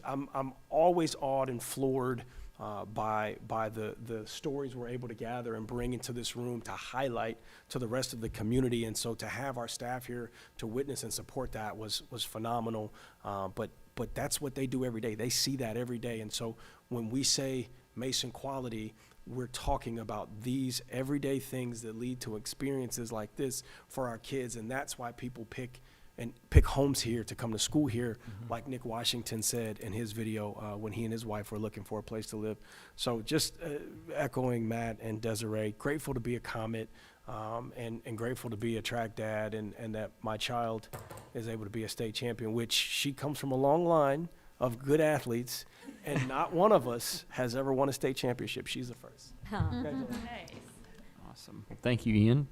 I'm always awed and floored by the stories we're able to gather and bring into this room to highlight to the rest of the community. And so to have our staff here to witness and support that was phenomenal. But that's what they do every day. They see that every day. And so when we say Mason quality, we're talking about these everyday things that lead to experiences like this for our kids. And that's why people pick homes here to come to school here, like Nick Washington said in his video when he and his wife were looking for a place to live. So just echoing Matt and Desiree, grateful to be a Comet. And grateful to be a track dad and that my child is able to be a state champion, which she comes from a long line of good athletes, and not one of us has ever won a state championship. She's the first. Congratulations. Awesome. Thank you, Ian.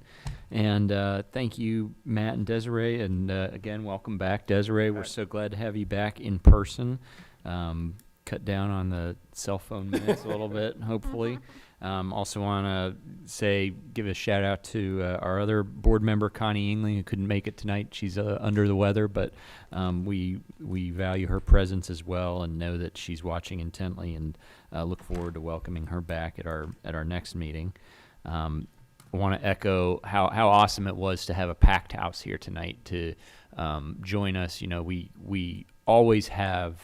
And thank you, Matt and Desiree. And again, welcome back, Desiree. We're so glad to have you back in person. Cut down on the cell phone minutes a little bit, hopefully. Also want to give a shout out to our other board member, Connie Engling, who couldn't make it tonight. She's under the weather, but we value her presence as well and know that she's watching intently, and look forward to welcoming her back at our next meeting. I want to echo how awesome it was to have a packed house here tonight to join us. We always have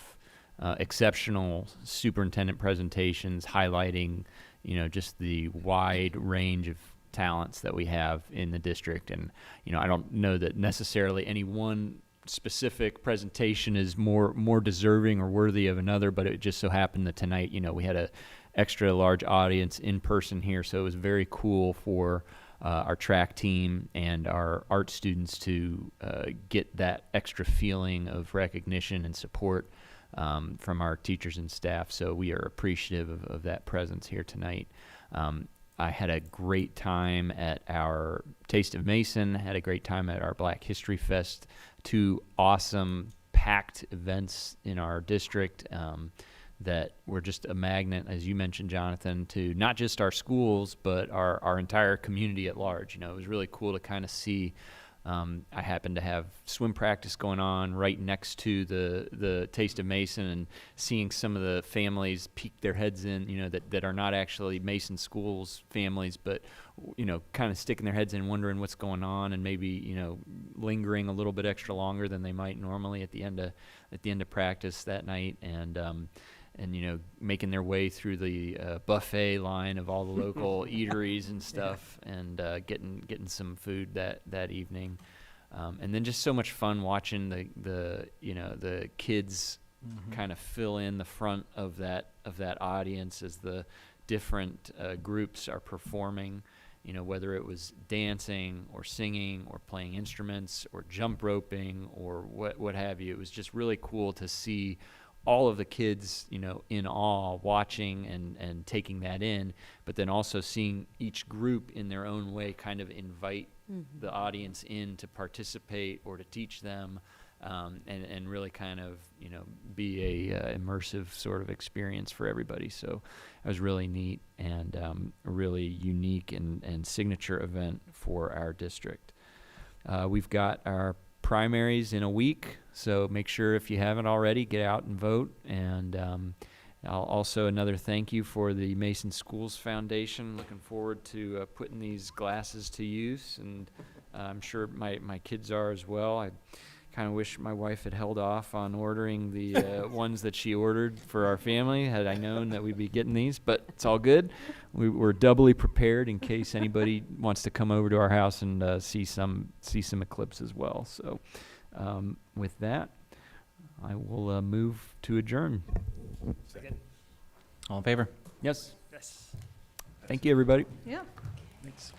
exceptional superintendent presentations highlighting just the wide range of talents that we have in the district. And, I don't know that necessarily any one specific presentation is more deserving or worthy of another, but it just so happened that tonight, we had a extra large audience in person here. So it was very cool for our track team and our art students to get that extra feeling of recognition and support from our teachers and staff. So we are appreciative of that presence here tonight. I had a great time at our Taste of Mason, had a great time at our Black History Fest, 2 awesome packed events in our district that were just a magnet, as you mentioned, Jonathan, to not just our schools, but our entire community at large. It was really cool to kind of see. I happened to have swim practice going on right next to the Taste of Mason, and seeing some of the families peek their heads in, that are not actually Mason schools families, but, kind of sticking their heads in, wondering what's going on, and maybe, lingering a little bit extra longer than they might normally at the end of practice that night. And making their way through the buffet line of all the local eateries and stuff, and getting some food that evening, and then just so much fun watching the kids kind of fill in the front of that audience as the different groups are performing. Whether it was dancing or singing or playing instruments or jump roping or what have you, it was just really cool to see all of the kids, in awe, watching and taking that in, but then also seeing each group in their own way kind of invite the audience in to participate or to teach them and really kind of, be a immersive sort of experience for everybody. So it was really neat and a really unique and signature event for our district. We've got our primaries in a week, so make sure if you haven't already, get out and vote. And also another thank you for the Mason Schools Foundation. Looking forward to putting these glasses to use, and I'm sure my kids are as well. I kind of wish my wife had held off on ordering the ones that she ordered for our family, had I known that we'd be getting these, but it's all good. We're doubly prepared in case anybody wants to come over to our house and see some eclipse as well. So with that, I will move to adjourn. Second. All in favor? Yes. Yes. Thank you, everybody. Yeah. Thanks.